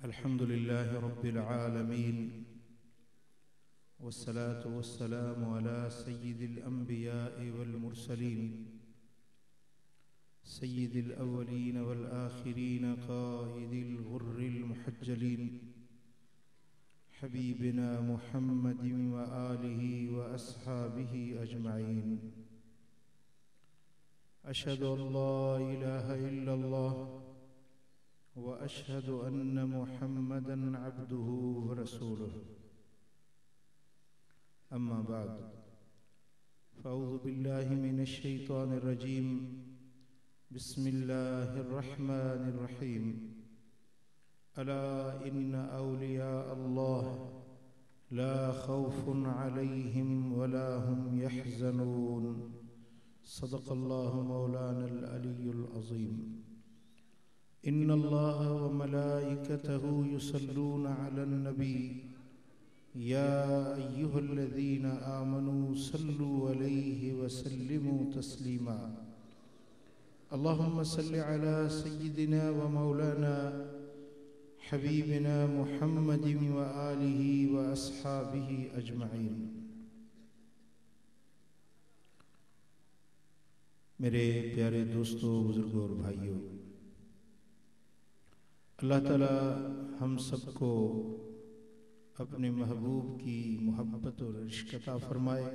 अल्हम्दुलिल्लाह रब्बिल आलमीन वस्सलातु वस्सलामु अला सय्यिदिल अंबिया'i वल मुरसलीन सय्यिदिल अव्वलीन वल आखिरीन क़ाइदिल गुर्रिल मुहज्जलीन हबीबिना मुहम्मदिन व आलिहि व अस्हाबिहि अजमईन। अशहदु अल्ला इलाहा इल्लल्लाह व अशहदु अन्न मुहम्मदन अब्दुहु व रसूलुहु। अम्मा बाद फ़अऊज़ु बिल्लाहि मिनश शैतानिर रजीम। बिस्मिल्लाहिर रहमानिर रहीम। अला इन्न औलिया अल्लाह ला खौफुन अलैहिम वला हुम यहज़नून। सदक़ल्लाहु मौलानल अलियुल अज़ीम। इन्नल्लाह व मलाइकतहु युसल्लूना अलन नबी या अय्युहल्लज़ीना आमनू सल्लु अलैहि व सल्लिमू तस्लीमा। अल्लाहुम्मा सल्लि अला सय्यिदिना व मौलाना हबीबिना मुहम्मदिन व आलिहि व अस्हाबिहि अजमईन। मेरे प्यारे दोस्तों, बुजुर्गों और भाइयों, अल्लाह ताला हम सबको अपने महबूब की मोहब्बत और इश्क अता फरमाए,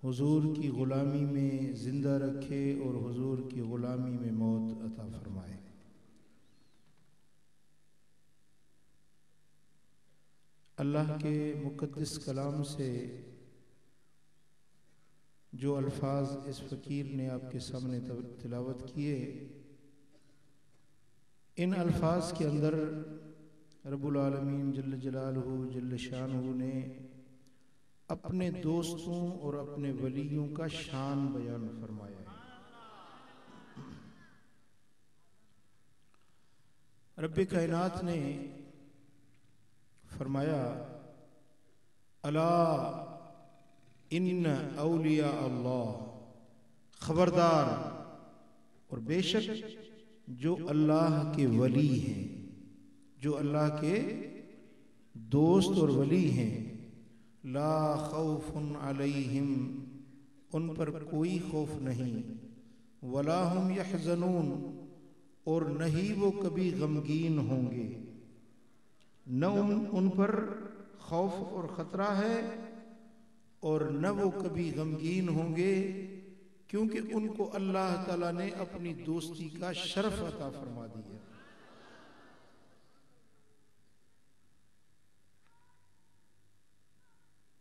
हुजूर की ग़ुलामी में ज़िंदा रखे और हुजूर की ग़ुलामी में मौत अता फरमाए। अल्लाह के मुक़द्दस कलाम से जो अल्फाज इस फ़कीर ने आपके सामने तिलावत किए, इन अल्फाज के अंदर रब्बुल आलमीन जल्ल जलालहू जल्ल शानुहु ने अपने दोस्तों और अपने वलियों का शान बयान फरमाया है। रब्बे कायनात ने फरमाया, अला इन्न औलिया अल्लाह, खबरदार और बेशक जो अल्लाह के वली हैं, जो अल्लाह के दोस्त और वली हैं, ला खौफुन अलैहिम, उन पर कोई खौफ नहीं, वला हुम यहज़नून, और न ही वो कभी गमगीन होंगे। न उन पर खौफ और ख़तरा है और न वो कभी गमगीन होंगे, क्योंकि उनको अल्लाह ताला ने अपनी दोस्ती का शरफ अता फरमा दिया।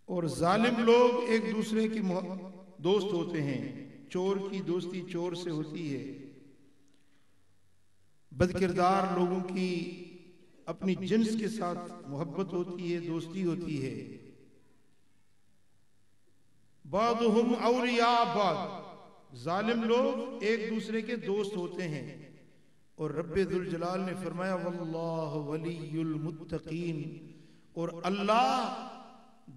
और जालिम लोग एक दूसरे की दोस्त होते हैं। चोर की दोस्ती चोर से होती है, बदकिरदार लोगों की अपनी जिन्स के साथ मोहब्बत होती है, दोस्ती होती है। बादुहुम औलिया बाद, जालिम लोग एक दूसरे के दोस्त होते हैं। और रब्बे दुल जलाल ने फरमाया, वल्लाहु वलियुल मुत्तकीन, और अल्लाह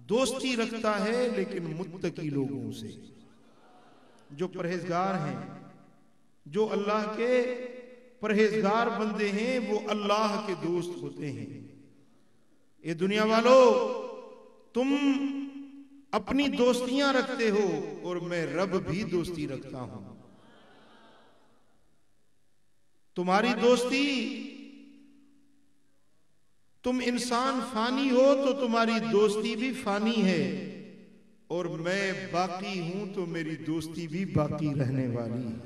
दोस्ती रखता है लेकिन मुत्तकी लोगों से, जो परहेजगार हैं, जो अल्लाह के परहेजगार बंदे हैं, वो अल्लाह के दोस्त होते हैं। ये दुनिया वालों, तुम अपनी दोस्तियां रखते हो और मैं रब भी दोस्ती रखता हूं। तुम्हारी दोस्ती, तुम इंसान फानी हो तो तुम्हारी दोस्ती भी फानी है, और मैं बाकी हूं तो मेरी दोस्ती भी बाकी रहने वाली है।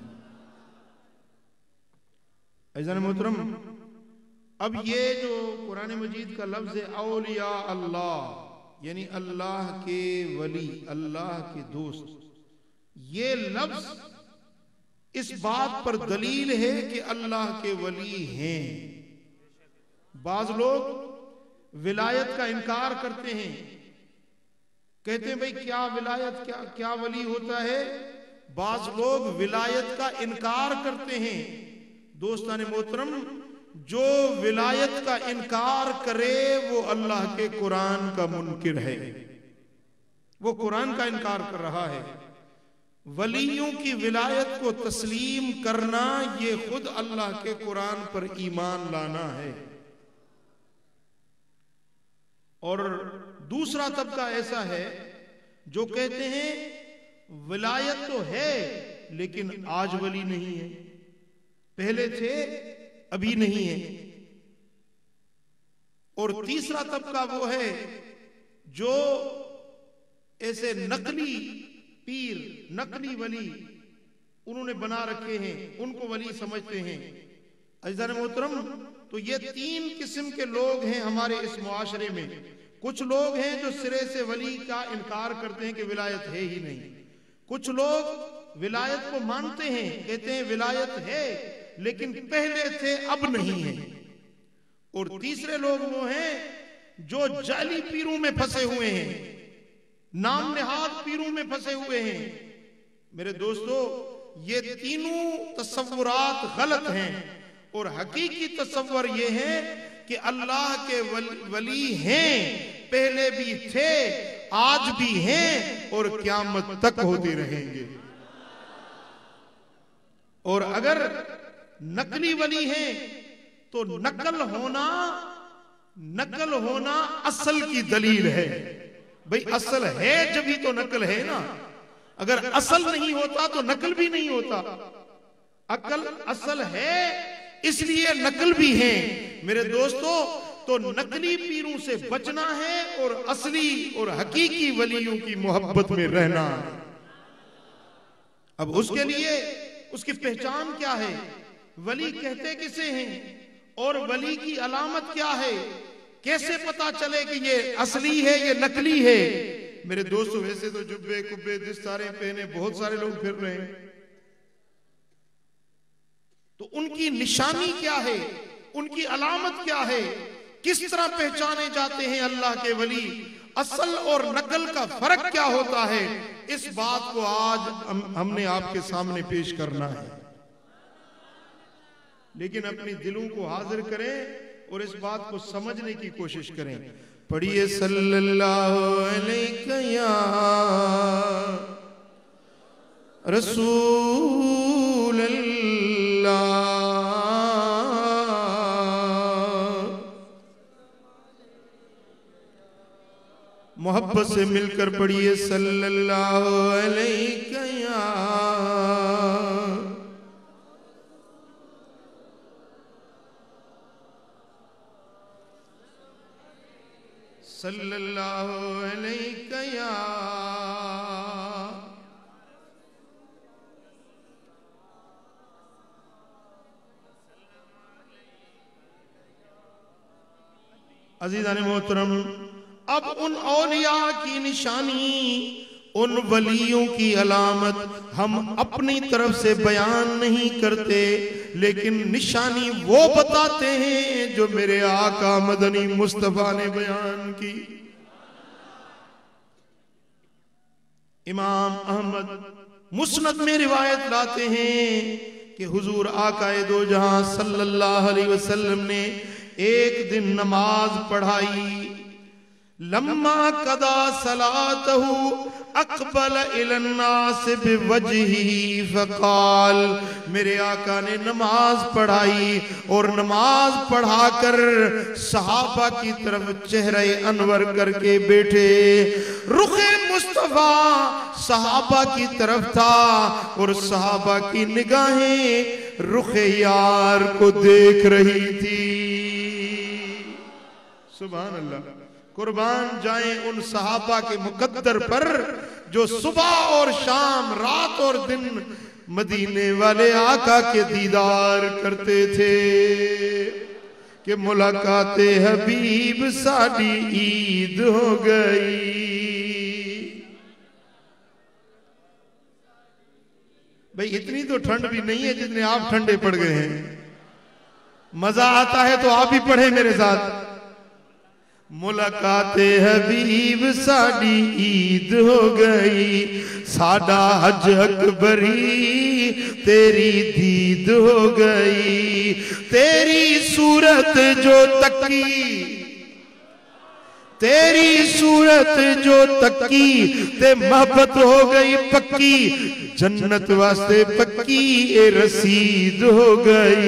अज़ीज़ान मोहतरम, अब ये जो कुरान मजीद का लफ्ज़ है औलिया अल्लाह, यानी अल्लाह के वली, अल्लाह के दोस्त, ये लफ्ज़ इस बात पर दलील है कि अल्लाह के वली हैं। बाज लोग विलायत का इनकार करते हैं, कहते हैं भाई क्या विलायत, क्या वली होता है। बाज लोग विलायत का इनकार करते हैं। दोस्तान मोहतरम, जो विलायत का इनकार करे वो अल्लाह के कुरान का मुनकिर है, वो कुरान का इनकार कर रहा है। वलियों की विलायत को तस्लीम करना ये खुद अल्लाह के कुरान पर ईमान लाना है। और दूसरा तबका ऐसा है जो कहते हैं विलायत तो है लेकिन आज वली नहीं है, पहले थे अभी नहीं है। और तीसरा तबका वो है जो ऐसे नकली पीर, नकली वली उन्होंने बना रखे हैं, उनको वली समझते हैं। अज़ीज़ान मोहतरम, तो ये तीन किस्म के लोग हैं हमारे इस मुआशरे में। कुछ लोग हैं जो सिरे से वली का इनकार करते हैं कि विलायत है ही नहीं। कुछ लोग विलायत को मानते हैं, कहते हैं विलायत है लेकिन पहले थे अब नहीं है। और तीसरे लोग वो हैं जो जाली पीरों में फंसे हुए हैं, नाम नेहाद पीरों में फंसे हुए हैं। मेरे दोस्तों, ये तीनों तसव्वुरात गलत हैं और हकीकी तसव्वुर ये है कि अल्लाह के वली हैं, पहले भी थे, आज भी हैं और क़यामत तक होते रहेंगे। और अगर नकली वली हैं तो नकल होना असल की दलील है। भाई असल है जब ही तो नकल है ना, अगर असल नहीं होता तो नकल भी नहीं होता। असल है इसलिए नकल भी है। मेरे दोस्तों, तो नकली पीरों से बचना है और असली और हकीकी वलियों की मोहब्बत में रहना है। अब उसके लिए उसकी पहचान क्या है, वली कहते किसे हैं और वली की अलामत क्या है, कैसे पता चले कि ये असली है ये नकली है। मेरे दोस्तों, वैसे तो जुब्बे कुब्बे दस्तारे पहने बहुत सारे लोग फिर रहे हैं, तो उनकी निशानी क्या है, उनकी अलामत क्या है, किस तरह पहचाने जाते हैं अल्लाह के वली, असल और नकल का फर्क क्या होता है, इस बात को आज हमने आपके सामने पेश करना है। लेकिन अपनी दिलों को हाजिर करें और इस बात को समझने की कोशिश करें। पढ़िए सल्लल्लाहु अलैहि या रसूल अल्लाह। मोहब्बत से मिलकर पढ़िए सल्लल्लाहु अलैहि या सल्लल्लाहु अलैहि या अज़ीज़ान मोहतरम, अब उन औलिया की निशानी, उन वलियों की अलामत हम अपनी तरफ से बयान नहीं करते, लेकिन निशानी वो बताते हैं जो मेरे आका मदनी मुस्तफा ने बयान की। इमाम अहमद मुस्नद में रिवायत लाते हैं कि हुजूर आकाए दो जहां सल्लल्लाहु अलैहि वसल्लम ने एक दिन नमाज पढ़ाई। लम्मा कदा सलातहु अक़बल इलन्नास बिवजही फ़क़ाल, मेरे आका ने नमाज पढ़ाई और नमाज पढ़ाकर सहाबा की तरफ चेहरे अनवर करके बैठे। रुखे मुस्तफा सहाबा की तरफ था और सहाबा की निगाहें रुखे यार को देख रही थी। सुभान अल्लाह, कुर्बान जाएं उन सहाबा के मुकद्दर पर जो सुबह और शाम, रात और दिन मदीने वाले आका के दीदार करते थे कि मुलाकाते हबीब साडी ईद हो गई। भाई इतनी तो ठंड भी नहीं है जितने आप ठंडे पड़ गए हैं। मजा आता है तो आप भी पढ़े मेरे साथ। मुलाकाते हबीब साडी ईद हो गई, साडा हज अकबरी तेरी दीद हो गई। तेरी सूरत जो तकी तेरी सूरत जो तक्की ते मोहब्बत हो गई पक्की, जन्नत वास्ते पक्की ए रसीद हो गई,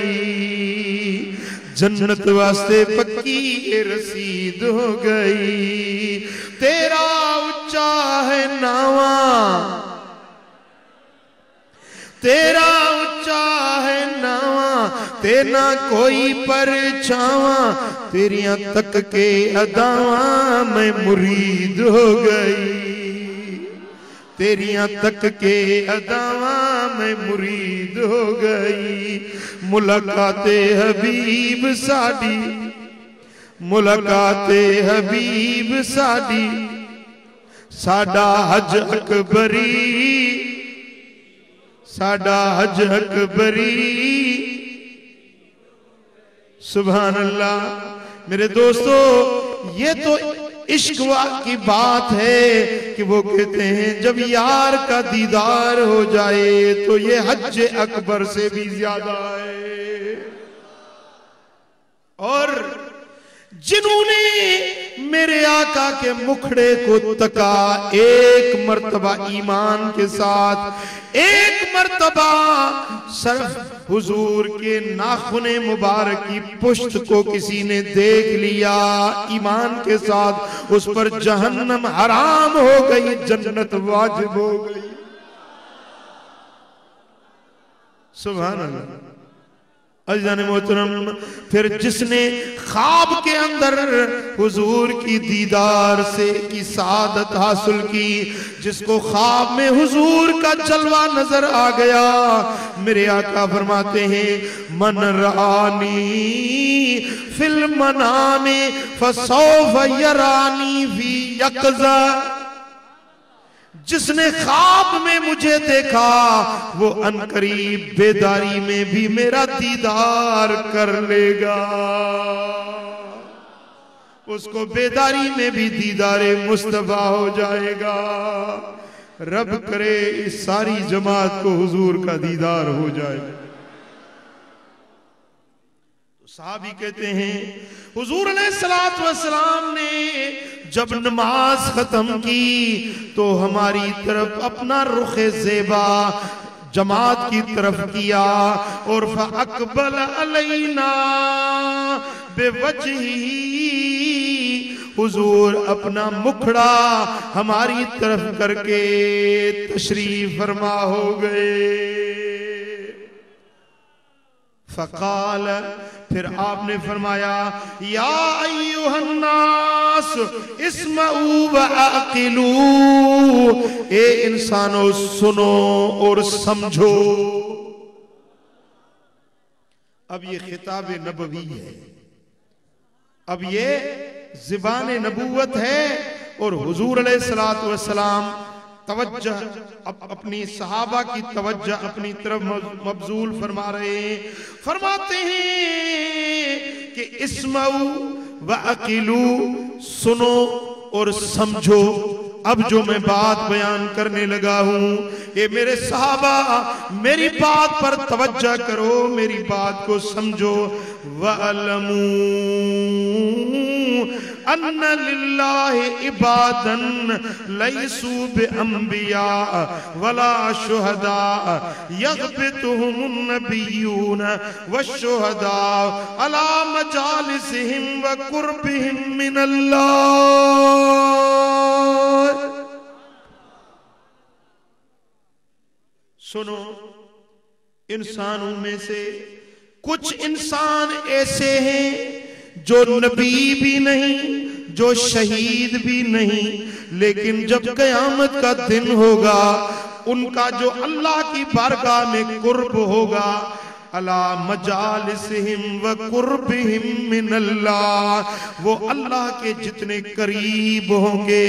जन्नत वास्ते पक्की ए रसीद हो गई। तेरा उच्चा है नावा, तेरा उच्चा है नावा, तेना कोई परछावा, तेरिया तक के अदावा मैं मुरीद हो गई, तेरिया तक के अदावा मैं मुरीद हो गई। मुलाकाते हबीब साडी, मुलाकाते हबीब साडी, साडा हज अकबरी, साडा हज अकबरी। सुभान अल्लाह। मेरे दोस्तों, ये तो इश्क की बात है कि वो कहते हैं जब यार का दीदार हो जाए तो ये हज अकबर से भी ज्यादा है। और जिन्होंने मेरे आका के मुखड़े को तका एक मर्तबा ईमान के साथ, एक मर्तबा सिर्फ हुजूर के नाखूने मुबारक की पुश्त को किसी ने देख लिया ईमान के साथ, उस पर जहन्नम हराम हो गई, जन्नत वाजिब हो गई। सुभान अल्लाह। अज़ीज़ान मोहतरम, फिर जिसने ख्वाब के अंदर हुजूर की दीदार से की सादत हासिल की, जिसको ख्वाब में हुजूर का जलवा नजर आ गया, मेरे आका फरमाते हैं मन रानी फिल मनामी फसौफ यरानी फी यक़ज़ा, जिसने ख्वाब में मुझे देखा वो अनकरीब बेदारी में भी मेरा दीदार कर लेगा, उसको बेदारी में भी दीदारे मुस्तफा हो जाएगा। रब करे इस सारी जमात को हुजूर का दीदार हो जाए। साहबी कहते हैं हुजूर अलैहिस्सलातु वस्सलाम ने जब नमाज खत्म की तो हमारी तरफ अपना रुखे ज़ेबा जमात की तरफ किया और फ़अक़बल अलैना बिवजही, हुजूर अपना मुखड़ा हमारी तरफ करके तशरीफ फरमा हो गए। फ़क़ाल, फिर आपने फरमाया या अय्युहन्नास इस्मऊ व अक़िलू, ए इंसानों सुनो और समझो। अब ये खिताब नबवी है, अब ये ज़बान नबूवत है और हुजूर अलैहिस्सलातु वस्सलाम तवज्जो अपनी सहाबा की तवज्जो अपनी तरफ मबजूल फरमा रहे हैं। फरमाते हैं कि इस्मऊ व अक़िलू, सुनो और समझो। अब जो मैं बात बयान करने लगा हूं, ये मेरे सहाबा मेरी बात पर तवज्जो करो, मेरी बात को समझो। वअलमू अन्ना लिल्लाहि इबादन लैसू बिअंबिया वला शुहदा यग़बितुहुमुन नबिय्यून वश्शुहदा अला मजालिसिहिम व कुर्बिहिम मिनल्लाह। सुनो, इंसानों में से कुछ इंसान ऐसे हैं जो नबी भी नहीं, जो शहीद भी नहीं, लेकिन जब क़यामत का दिन होगा उनका जो अल्लाह की बारगाह में कुर्ब होगा, अला मजालिसिहिम व कुर्बिहिम मिनल्लाह, वो अल्लाह के जितने करीब होंगे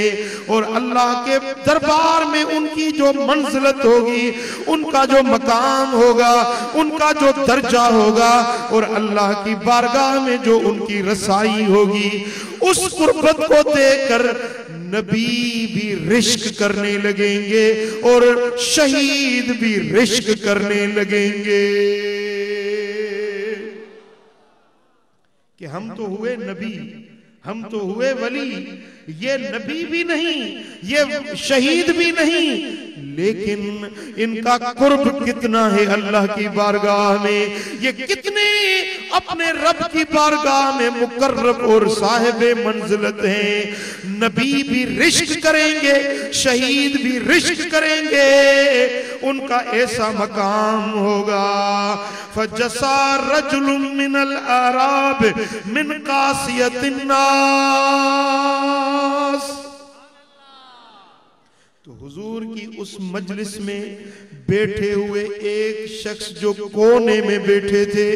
और अल्लाह के दरबार में उनकी जो मंजिलत होगी, उनका जो मकाम होगा, उनका जो दर्जा होगा और अल्लाह की बारगाह में जो उनकी रसाई होगी, उस कुर्बत को देखकर नबी भी रिश्क करने लगेंगे और शहीद भी रिश्क करने लगेंगे कि हम तो हुए नबी, हम तो हुए वली, ये नबी भी नहीं, ये शहीद भी नहीं, लेकिन इनका कुर्ब कितना है अल्लाह की बारगाह में, ये कितने अपने रब की बारगाह में मुकर्रब और साहिबे मंजिलत हैं। नबी भी रिश्क करेंगे, शहीद भी रिश्क करेंगे, उनका ऐसा मकाम होगा। फजसा रजुलुम मिनल अराब मिन कासियतिन नास। तो हुजूर की उस मजलिस में बैठे हुए एक शख्स जो कोने में बैठे थे,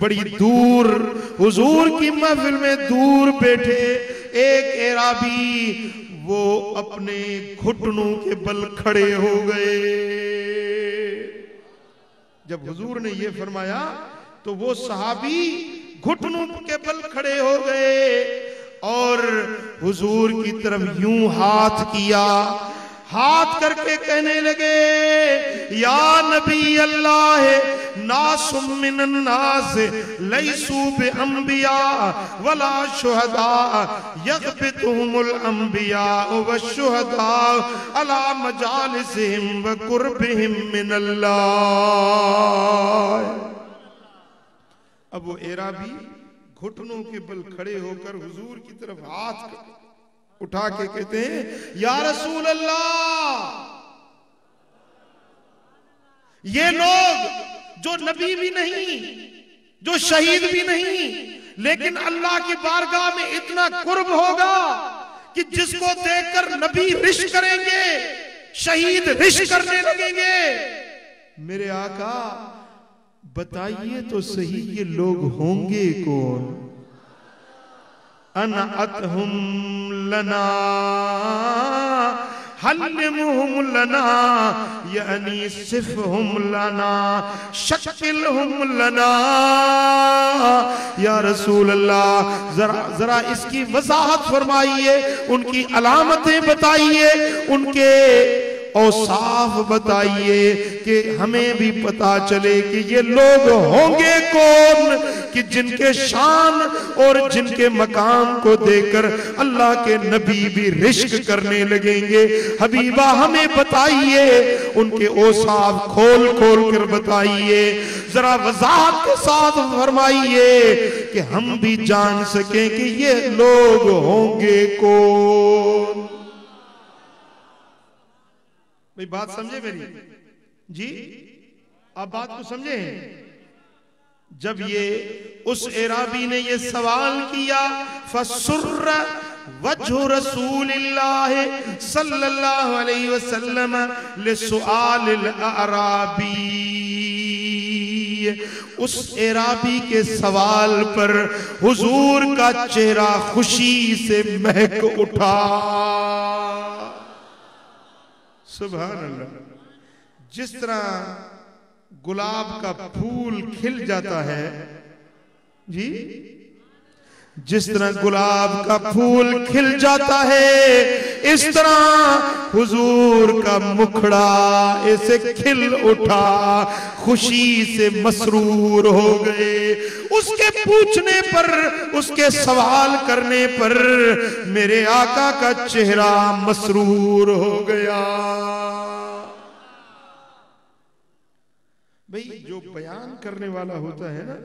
बड़ी दूर हुजूर की महफिल में दूर बैठे एक एराबी, वो अपने घुटनों के बल खड़े हो गए। जब हुजूर ने ये फरमाया तो वो सहाबी घुटनों के बल खड़े हो गए और हुजूर की तरफ यूं हाथ किया, हाथ करके कहने लगे, या नबी अल्लाह नासुम मिनन नास लैसू बिअंबिया वला शुहदा यग़बितुहुमुल अंबिया वश्शुहदा अला मजालिसिहिम व कुर्बिहिम मिनल्लाह। अब वो एराबी घुटनों के बल खड़े होकर हुजूर की तरफ हाथ उठा के कहते हैं, या रसूल अल्लाह, ये लोग जो नबी भी नहीं, जो शहीद भी नहीं, लेकिन अल्लाह की बारगाह में इतना कुर्ब होगा कि जिसको देखकर नबी रिश्क करेंगे, शहीद रिश्क करने लगेंगे। मेरे आका बताइए तो सही ये लोग होंगे कौन? अना अतहुम लना हल्लिमुहुम लना यानी सिफहुम लना शक्किलहुम लना। या रसूल अल्लाह जरा इसकी वजाहत फरमाइए, उनकी अलामतें बताइए, उनके औसाफ बताइए कि हमें भी पता चले कि ये लोग होंगे कौन कि जिनके शान और जिनके मकाम को देखकर अल्लाह के नबी भी रिश्क करने लगेंगे। हबीबा हमें बताइए, उनके औसाफ खोल खोल कर बताइए, जरा वजाहत के साथ फरमाइए कि हम भी जान सकें कि ये लोग होंगे कौन। भाई बात समझे मेरी जी? आप बात को समझे? जब ये उस एराबी ने ये सवाल किया, फसुर्र वजहु रसूलिल्लाह सल्लल्लाहु अलैहि वसल्लम लिसुआलिल अराबी। उस एराबी के सवाल पर हुजूर का चेहरा खुशी से महक उठा। सुभान अल्लाह। जिस तरह गुलाब का फूल खिल जाता है जी, जिस तरह गुलाब का फूल खिल जाता है, इस तरह हुजूर का मुखड़ा ऐसे खिल उठा, खुशी से मसरूर हो गए। उसके पूछने पर, उसके सवाल करने पर मेरे आका का चेहरा मसरूर हो गया। भाई जो बयान करने वाला होता है ना,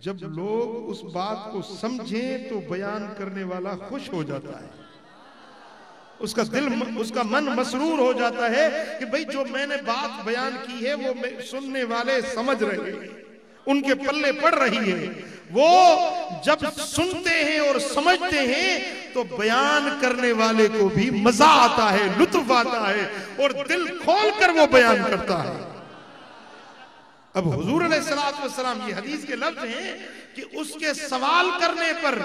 जब लोग उस बात को समझें तो बयान करने वाला खुश हो जाता है, उसका दिल, उसका मन मसरूर हो जाता है कि भाई जो मैंने बात बयान की है वो सुनने वाले समझ रहे हैं, उनके पल्ले पड़ रही है। वो जब सुनते हैं और समझते हैं तो बयान करने वाले को भी मजा आता है, लुत्फ आता है और दिल खोल कर वो बयान करता है। अब हुजूर अलैहिस्सलातु वस्सलाम, ये हदीस के लफ्ज हैं कि उसके सवाल करने पर,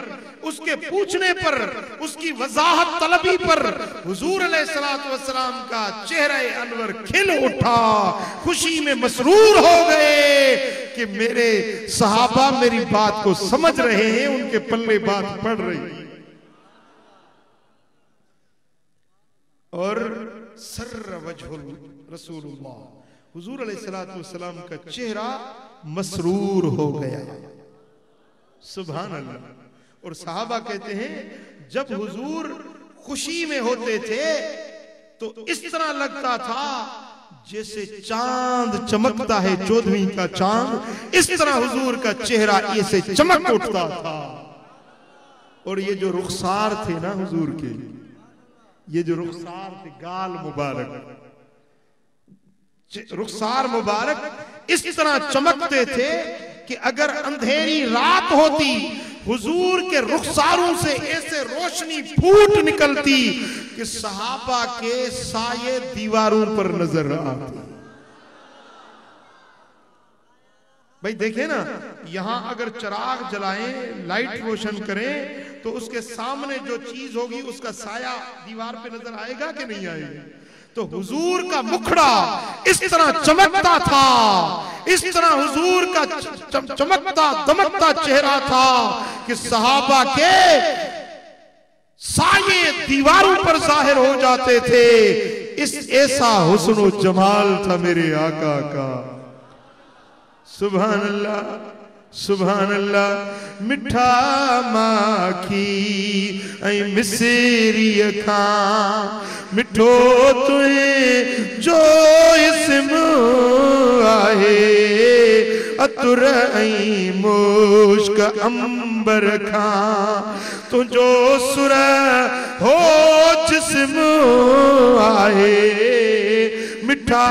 उसके पूछने पर, उसकी वजाहत तलबी पर हुजूर अलैहिस्सलातु वस्सलाम का चेहरा अनवर खिल उठा, खुशी में मसरूर हो गए कि मेरे सहाबा मेरी बात को समझ रहे हैं, उनके पल्ले बात पड़ रही है। और सर्र वजहुल रसूलुल्लाह, हुजूर अलैहिस्सलातु वस्सलाम का चेहरा मसरूर हो गया। सुभान अल्लाह। और साहबा कहते हैं जब हुजूर खुशी में होते थे तो इस तरह लगता था जैसे चांद चमकता है, 14वीं का चांद, इस तरह हुजूर का चेहरा ऐसे चमक उठता था। और ये जो रुखसार थे ना हुजूर के, ये जो रुखसार थे, गाल मुबारक, रुखसार मुबारक इस तरह चमकते थे कि अगर अंधेरी रात होती हुजूर के रुखसारों से ऐसे रोशनी फूट निकलती कि सहाबा के साये दीवारों पर नजर आते। भाई देखे ना, यहां अगर चिराग जलाएं, लाइट रोशन करें तो उसके सामने जो चीज होगी उसका साया दीवार पे नजर आएगा कि नहीं आएगा? तो हुजूर का मुखड़ा इस तरह चमकता था, इस तरह हुजूर का चमकता दमकता चेहरा था कि सहाबा के साये दीवारों पर जाहिर हो जाते थे। इस ऐसा हुस्न व जमाल था मेरे आका का। सुभान अल्लाह, सुभान अल्लाह। मिठा माखी ऐ मिसेरी अखा, मिठो तुए जो इसम आहे, अतुर ऐ मुश्क अंबर खा, तुझो सुर हो जिस्म आहे, मिठा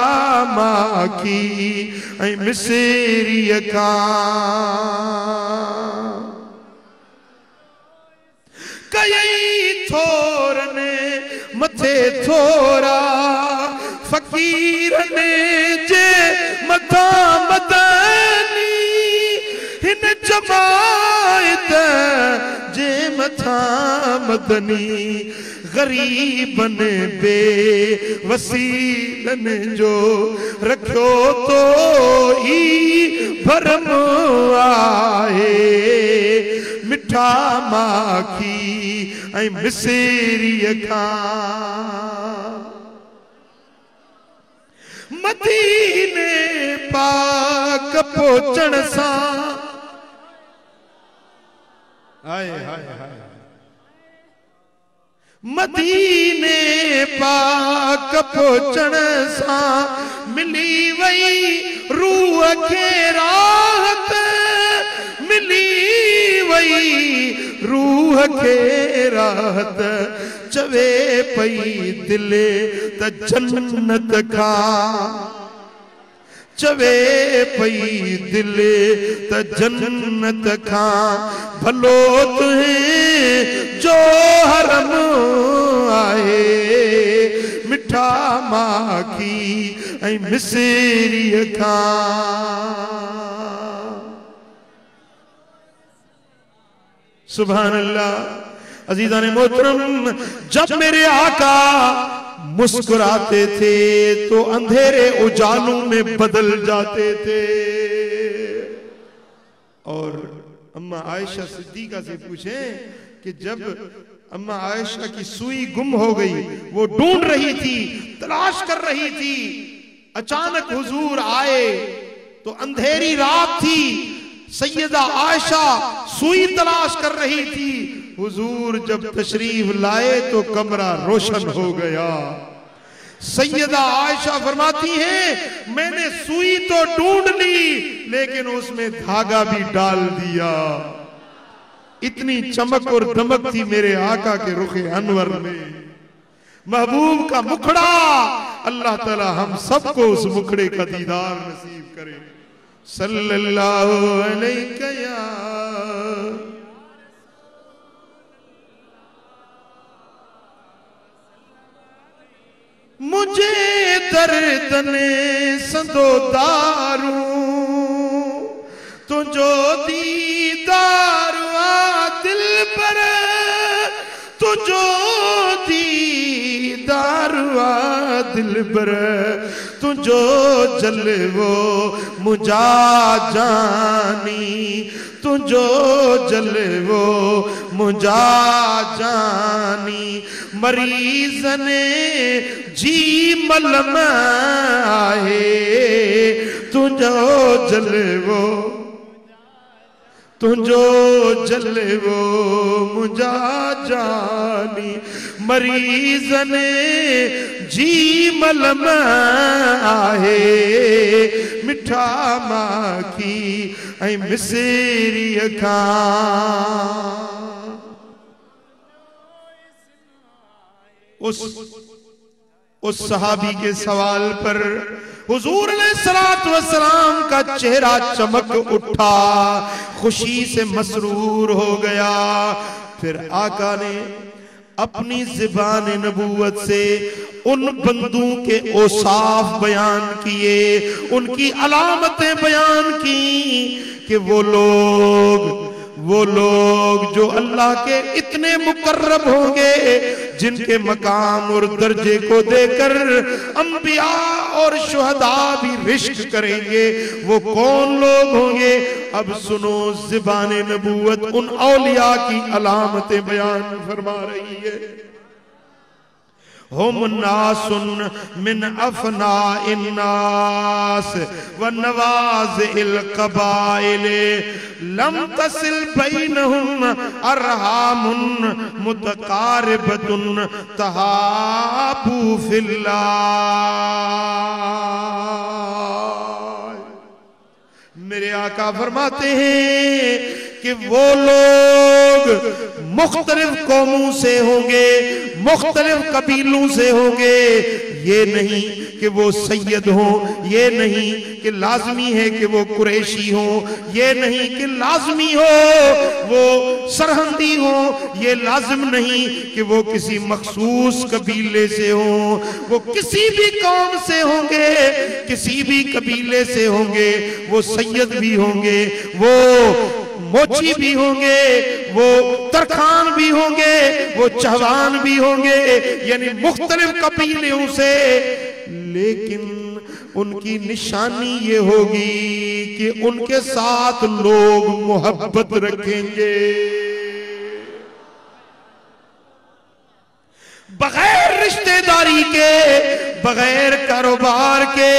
माखी ऐ मिसेरी अखा। कई थोर ने मथे थोरा, फकीर ने जे मथा मदनी, हिन जमायत जे मथा मदनी, गरीबन बे वसीलन जो रखो तो ही भरम आए, मिठा माखी ऐ मिसेरी अखा। मदीने पाक पहुंचण सा, हाय हाय हाय, मदीने पाक पहुंचण सा मिली वई रूह खे राहत, मिली वई रूह खे राहत, चवे पई दिले त जन्नत खा, चवे पई दिले त जन्नत खा, भलो तुहे जो हरम आए, मिठा माखी ऐ मिसेरी अखा। सुभान अल्लाह। अजीज़ान मोहतरम, जब मेरे आका मुस्कुराते थे तो अंधेरे उजालों में बदल जाते थे। और अम्मा आयशा सिद्दीका से पूछें कि जब अम्मा आयशा की सुई गुम हो गई, वो ढूंढ रही थी, तलाश कर रही थी, अचानक हुजूर आए तो अंधेरी रात थी, सैयदा आयशा सुई तलाश कर रही थी, हुजूर जब तशरीफ लाए तो कमरा रोशन हो गया। सैयदा आयशा फरमाती हैं, मैंने सुई तो ढूंढ ली लेकिन उसमें धागा भी डाल दिया। इतनी चमक और दमक थी मेरे आका के रुखे अनवर में। महबूब का मुखड़ा, अल्लाह ताला हम सबको उस मुखड़े का दीदार नसीब करे। सल्लल्लाहु अलैहि या मुझे दर्द ने संदो दारू, तुझो दीदार आ दिल पर, तुझो दीदार आ दिल पर, तुझो जलवो मुझा जानी, तुझो जलवो मुझा जानी, मरीज ने जी मलम आहे, तुझो जलवो तुझो जले वो मुझा जानी मरीज ने जी मलम आहे मिठा माखी ऐं मिसरी खां। उस सहाबी के सवाल पर हुजूर अलैहिस्सलातु वस्सलाम का चेहरा चमक उठा, खुशी से मसरूर हो गया। फिर आका ने अपनी ज़ुबान नबूवत से उन बंदों के औसाफ बयान किए, उनकी अलामतें बयान की कि वो लोग जो अल्लाह के इतने मुकर्रब होंगे, जिनके मकाम और दर्जे को देकर अंबिया और शुहदा भी रिश्क करेंगे, वो कौन लोग होंगे? अब सुनो, ज़ुबान नबूवत उन औलिया की अलामतें बयान फरमा रही है। हुम नासुन मिन अफना इन्नास व नवाज़िल क़बाइल लम तसिल बैनहुम अरहामुन मुतक़ारिबतुन तहाबू फिल्लाह। मेरे आका फरमाते हैं कि वो लोग मुख्तलिफ कौमों से होंगे, मुख्तलिफ कबीलों से होंगे। ये नहीं कि वो सैयद हों, ये नहीं कि लाजमी है कि वो कुरैशी हों, ये नहीं कि लाजमी हो वो सरहंदी हो, ये लाजिम नहीं कि वो किसी मखसूस कबीले से हों। वो किसी भी कौम से होंगे, किसी भी कबीले से होंगे, वो सैयद भी होंगे, वो मोची भी होंगे, वो तरखान भी होंगे, वो चहवान भी होंगे, यानी मुख्तलिफ कबीलों से। लेकिन उनकी निशानी ये होगी कि उनके साथ लोग मोहब्बत रखेंगे, बगैर रिश्तेदारी के, बगैर कारोबार के,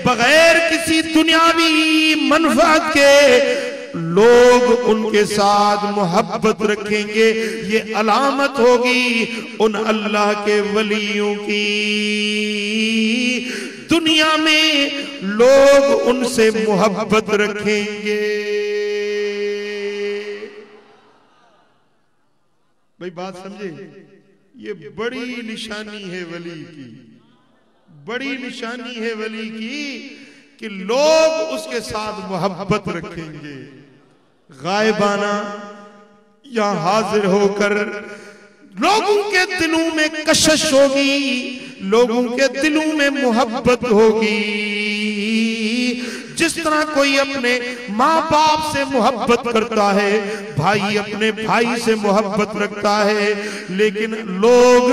बगैर किसी दुनियावी मनफात के लोग उनके साथ मोहब्बत रखेंगे। ये अलामत होगी उन अल्लाह के वलियों की। दुनिया में लोग उनसे मोहब्बत रखेंगे। भाई बात समझे? ये बड़ी निशानी है वली की, बड़ी निशानी है वली की कि लोग उसके साथ मोहब्बत रखेंगे। गायबाना या हाजिर होकर लोगों के दिलों में कशिश होगी, लोगों के दिलों में मोहब्बत होगी। जिस तरह कोई अपने माँ बाप से मोहब्बत करता है, भाई अपने भाई से मोहब्बत रखता है, लेकिन लोग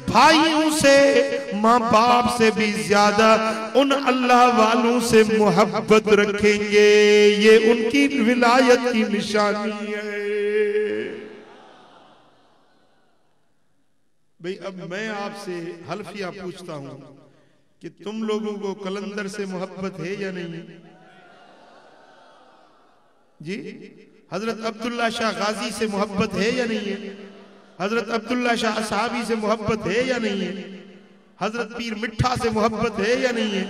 भाइयों से, माँ बाप से भी ज्यादा उन अल्लाह वालों से मोहब्बत रखेंगे। ये उनकी विलायत की निशानी है। भाई अब मैं आपसे हल्फिया पूछता हूं कि तुम लोगों को कलंदर से मोहब्बत है या नहीं? जी, हजरत अब्दुल्ला शाह गाजी से मोहब्बत है या नहीं है? हजरत अब्दुल्ला शाह साहबी से मोहब्बत है या नहीं है? हजरत पीर मिठा से मोहब्बत है या नहीं है?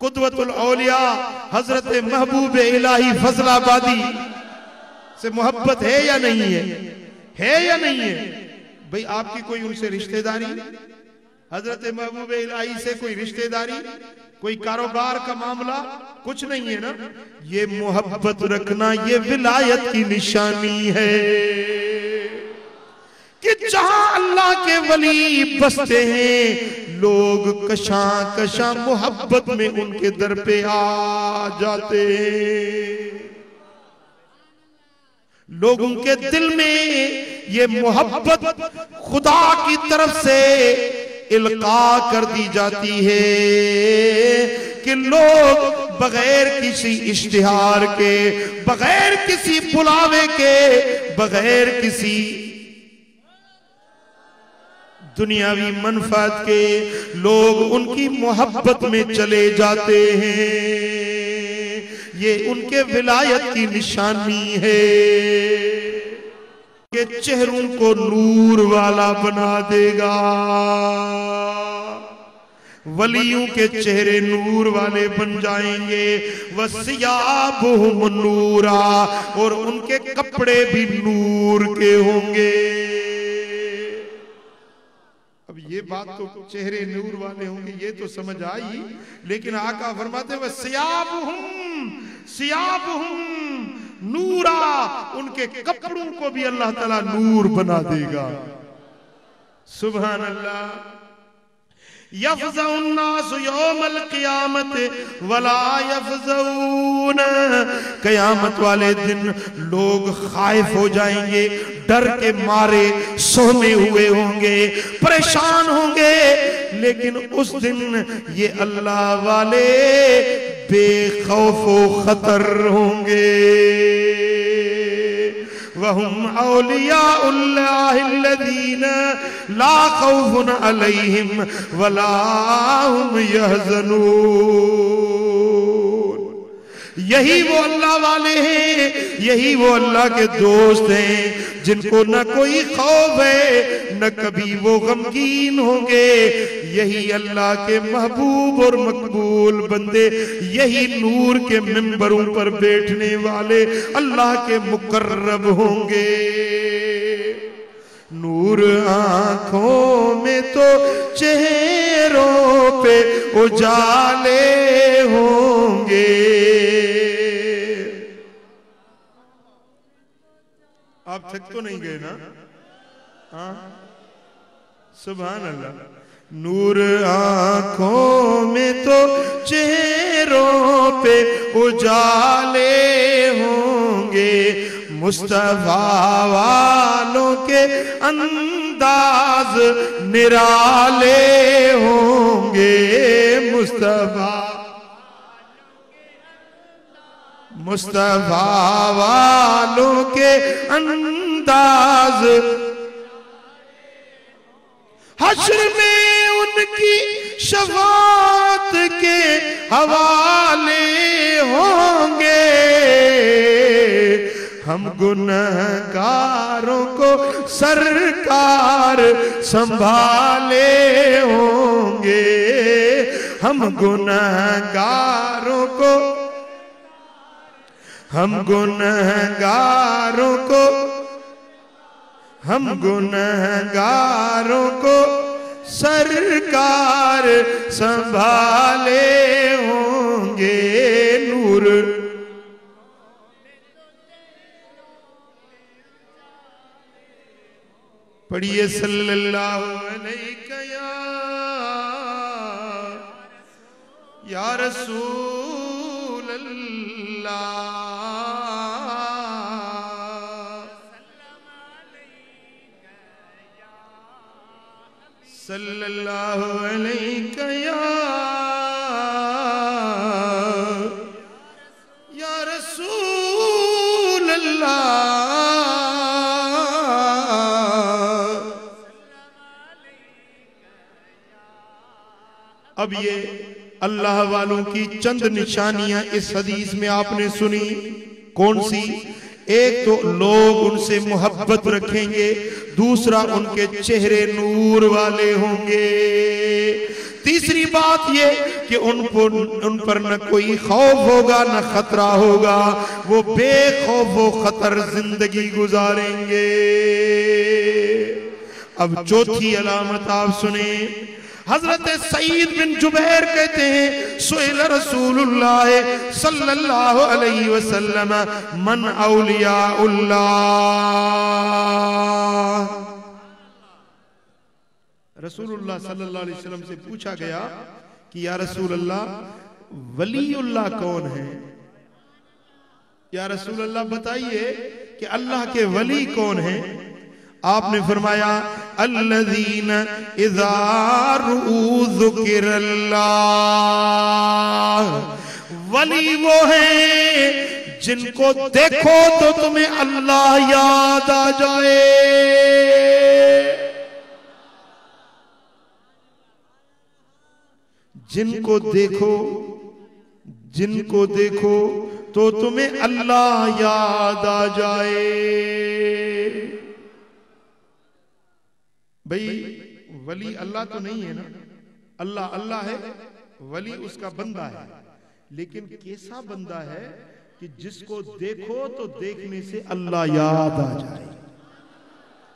कुदवतुल औलिया हजरत महबूब इलाही फजलाबादी से मोहब्बत है या नहीं है? है या नहीं है? भाई आपकी कोई उनसे रिश्तेदारी, हजरत महबूब इलाही से कोई रिश्तेदारी, कोई कारोबार का मामला कुछ नहीं है ना? ये मोहब्बत रखना ये विलायत की निशानी है कि जहां अल्लाह के वली बसते हैं, लोग कशा कशा मोहब्बत में उनके दर पे आ जाते हैं। लोगों के दिल में ये मोहब्बत खुदा की तरफ से इल्का कर दी जाती है कि लोग बगैर किसी इश्तिहार के, बगैर किसी बुलावे के, बगैर किसी दुनियावी मनफात के लोग उनकी मोहब्बत में चले जाते हैं। ये उनके विलायत की निशानी है कि चेहरों को नूर वाला बना देगा। वलियों के चेहरे नूर वाले बन जाएंगे। वसियाबुहुम नूरा, और उनके कपड़े भी नूर के होंगे। अब ये बात तो चेहरे नूर वाले होंगे ये तो समझ आई, लेकिन आका फरमाते वसियाबुहुम नूरा, उनके कपड़ों को भी अल्लाह ताला नूर बना देगा। सुभान अल्लाह। यफ़ज़उन्नास यौमल क़ियामत वला यफ़ज़ऊन, क़यामत वाले दिन लोग खाइफ हो जाएंगे, डर के मारे सोए हुए होंगे, परेशान होंगे, लेकिन उस दिन ये अल्लाह वाले बेखौफ खतर होंगे। वहुम औलियाउल्लाहिल्लज़ीना ला खौफुन अलैहिम वला हुम यहज़नून। यही वो अल्लाह वाले हैं, यही वो अल्लाह के दोस्त हैं जिनको न कोई खौफ है न कभी वो गमगीन होंगे। यही अल्लाह के महबूब और मकबूल बंदे, यही नूर के मिंबरों पर बैठने वाले अल्लाह के मुकर्रब होंगे। नूर आंखों में तो चेहरों पे उजाले होंगे। आप थक तो नहीं गए ना? हाँ, सुभान अल्लाह। नूर आंखों में तो चेहरों पे उजाले होंगे। मुस्तफा वालों के अंदाज निराले होंगे। मुस्तफा वालों के अंदाज, हश्र में उनकी शफाअत के हवाले होंगे। हम गुनहगारों को सरकार संभाले होंगे। हम गुनहगारों को सरकार संभाले होंगे। नूर पढ़िए सल्लल्लाहु अलैहि या रसूल अल्लाह। सल्लल्लाहु अलैहि या रसूल अल्लाह। अब ये अल्लाह वालों की चंद निशानियां इस हदीस में आपने सुनी। कौन सी? एक तो लोग उनसे मोहब्बत रखेंगे, दूसरा उनके चेहरे नूर वाले होंगे, तीसरी बात ये कि उन पर न कोई खौफ होगा न खतरा होगा, वो बेखौफ व खतर जिंदगी गुजारेंगे। अब चौथी अलामत आप सुने। हजरत सईद बिन जुबैर कहते हैं सुइल रसूलुल्लाह सल्लल्लाहु अलैहि वसल्लम मन औलियाउल्लाह। रसूलुल्लाह सल्लल्लाहु अलैहि वसल्लम से पूछा गया कि या रसूलल्लाह वलीउल्लाह कौन है? या रसूलल्लाह बताइए कि अल्लाह के वली कौन है? आपने फरमाया अल्लज़ीन इज़ा रुऊ ज़ुकिरल्लाह, वली वो हैं जिनको देखो तो तुम्हें अल्लाह याद आ जाए। जिनको देखो तो तुम्हें अल्लाह याद आ जाए। भाई वली अल्लाह तो नहीं है ना, अल्लाह अल्लाह है, वली उसका बंदा है, लेकिन कैसा बंदा है कि जिसको देखो तो देखने से अल्लाह याद आ जाए।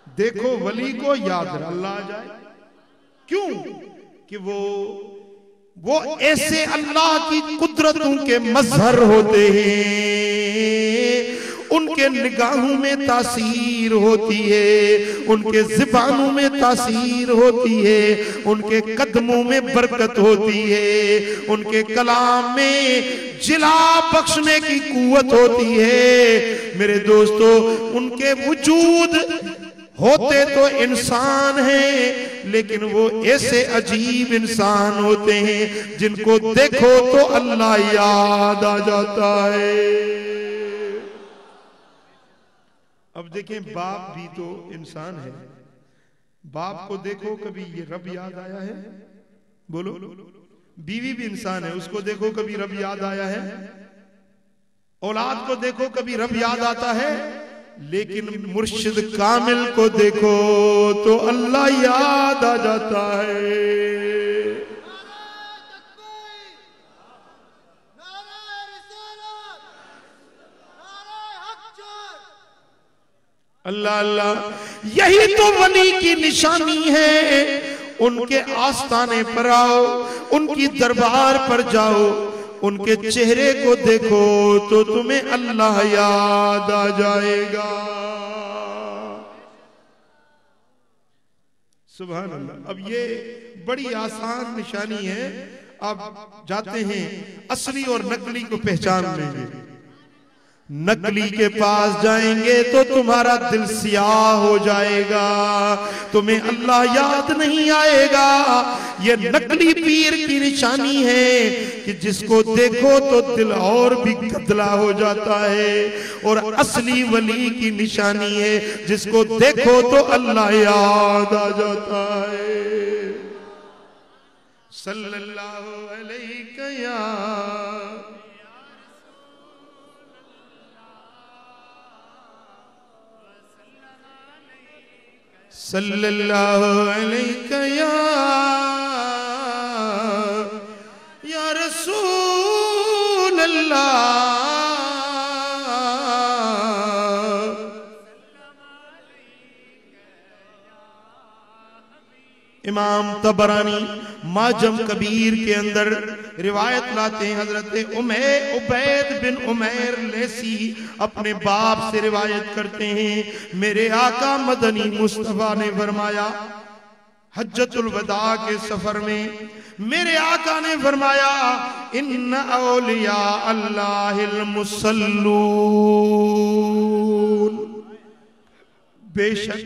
देखो वली को याद अल्लाह आ जाए। क्यों? कि वो ऐसे अल्लाह की कुदरतों के मजहर होते हैं, उनके निगाहों में तासीर होती है, उनके ज़ुबानों में तासीर होती है, उनके कदमों में बरकत होती है, उनके कलाम में जिला बख्शने की कुव्वत होती है। मेरे दोस्तों, उनके वजूद होते तो इंसान हैं, लेकिन वो ऐसे अजीब इंसान होते हैं जिनको देखो तो अल्लाह याद आ जाता है। अब देखें, बाप भी तो इंसान है। बाप को देखो कभी ये रब याद आया है? बोलो। बीवी भी इंसान है, उसको देखो कभी रब याद आया है? औलाद को देखो कभी रब याद आता है? लेकिन मुर्शिद कामिल को देखो तो अल्लाह याद आ जाता है। अल्लाह अल्लाह, यही तो वली की निशानी है। उनके आस्थाने पर आओ, उनकी दरबार पर जाओ, उनके चेहरे को देखो तो तुम्हें अल्लाह याद आ जाएगा। सुभान अल्लाह। अब ये बड़ी आसान निशानी है। आप जाते हैं, असली और नकली को पहचान लेंगे। नकली के पास जाएंगे तो तुम्हारा दिल सियाह हो जाएगा, तुम्हें अल्लाह याद नहीं आएगा। ये नकली पीर की निशानी है कि जिसको देखो तो दिल और भी गदला हो जाता है, और असली वली की निशानी है जिसको देखो तो अल्लाह याद आ जाता है। सल्लल्लाहु अलैहि या सल्लल्लाहु अलैहि या रसूल अल्लाह। इमाम तबरानी माजम कबीर के अंदर रिवायत लाते हैं, हजरत उबैद बिन उमैर लेसी अपने बाप से रिवायत करते हैं, मेरे आका मदनी मुस्तफा ने फरमाया, हज्जतुल वदा के सफर में मेरे आका ने फरमाया, इन्ना औलिया अल्लाहिल मुसल्लून, बेशक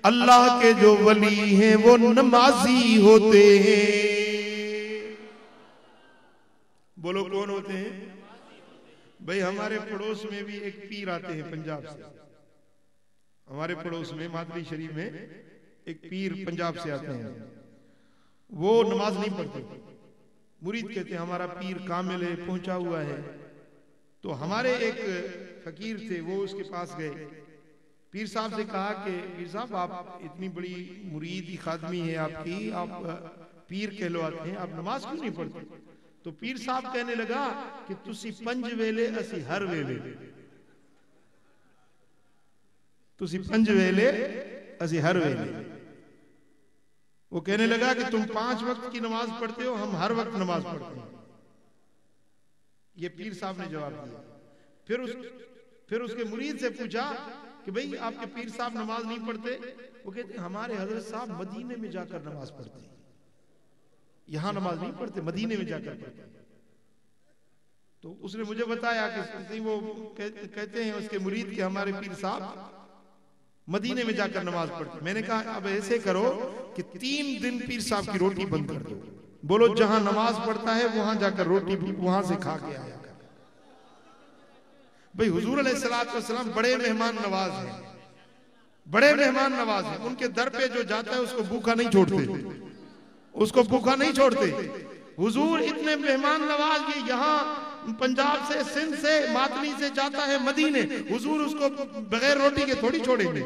अल्लाह के जो वली हैं वो नमाजी होते हैं। बोलो कौन होते हैं? भाई हमारे पड़ोस में भी एक पीर आते हैं पंजाब से। हमारे पड़ोस में मादरी शरीफ में एक पीर पंजाब से आते हैं। वो नमाज नहीं पढ़ते। मुरीद कहते हैं हमारा पीर कामिल है, पहुंचा हुआ है। तो हमारे एक फकीर थे, वो उसके पास गए। पीर साहब से कहा कि पीर साहब, आप इतनी बड़ी मुरीदी खादमी है आपकी, आप पीर कहलवाते हैं, आप नमाज क्यों नहीं पढ़ते? तो पीर साहब कहने लगा कि तुसी पंज वेले असी हर वेले, तुसी पंज वेले असी हर वेले। वो कहने लगा कि तुम 5 वक्त की नमाज पढ़ते हो, हम हर वक्त नमाज पढ़ते हैं। ये पीर साहब ने जवाब दिया। फिर उसके मुरीद से पूछा कि भाई आपके पीर साहब नमाज नहीं पढ़ते? वो कहते हमारे हजरत साहब मदीने में जाकर नमाज पढ़ते हैं, यहां नमाज नहीं पढ़ते, मदीने में जाकर पढ़ते हैं। तो उसने मुझे बताया कि वो कहते हैं उसके मुरीद के हमारे पीर साहब मदीने में जाकर नमाज पढ़ते। मैंने कहा अब ऐसे करो कि 3 दिन पीर साहब की रोटी बंद कर दो। बोलो जहां नमाज पढ़ता है वहां जाकर रोटी वहां से खा के आया। भाई हुजूर अलैहिस्सलाम बड़े मेहमान नवाज हैं, बड़े मेहमान नवाज हैं। उनके दर पे जो जाता है उसको भूखा नहीं छोड़ते, उसको भूखा नहीं छोड़ते। हुजूर इतने मेहमान नवाज, ये यहाँ पंजाब से, सिंध से, मातनी से जाता है मदीने, हुजूर उसको बगैर रोटी के थोड़ी छोड़ेंगे।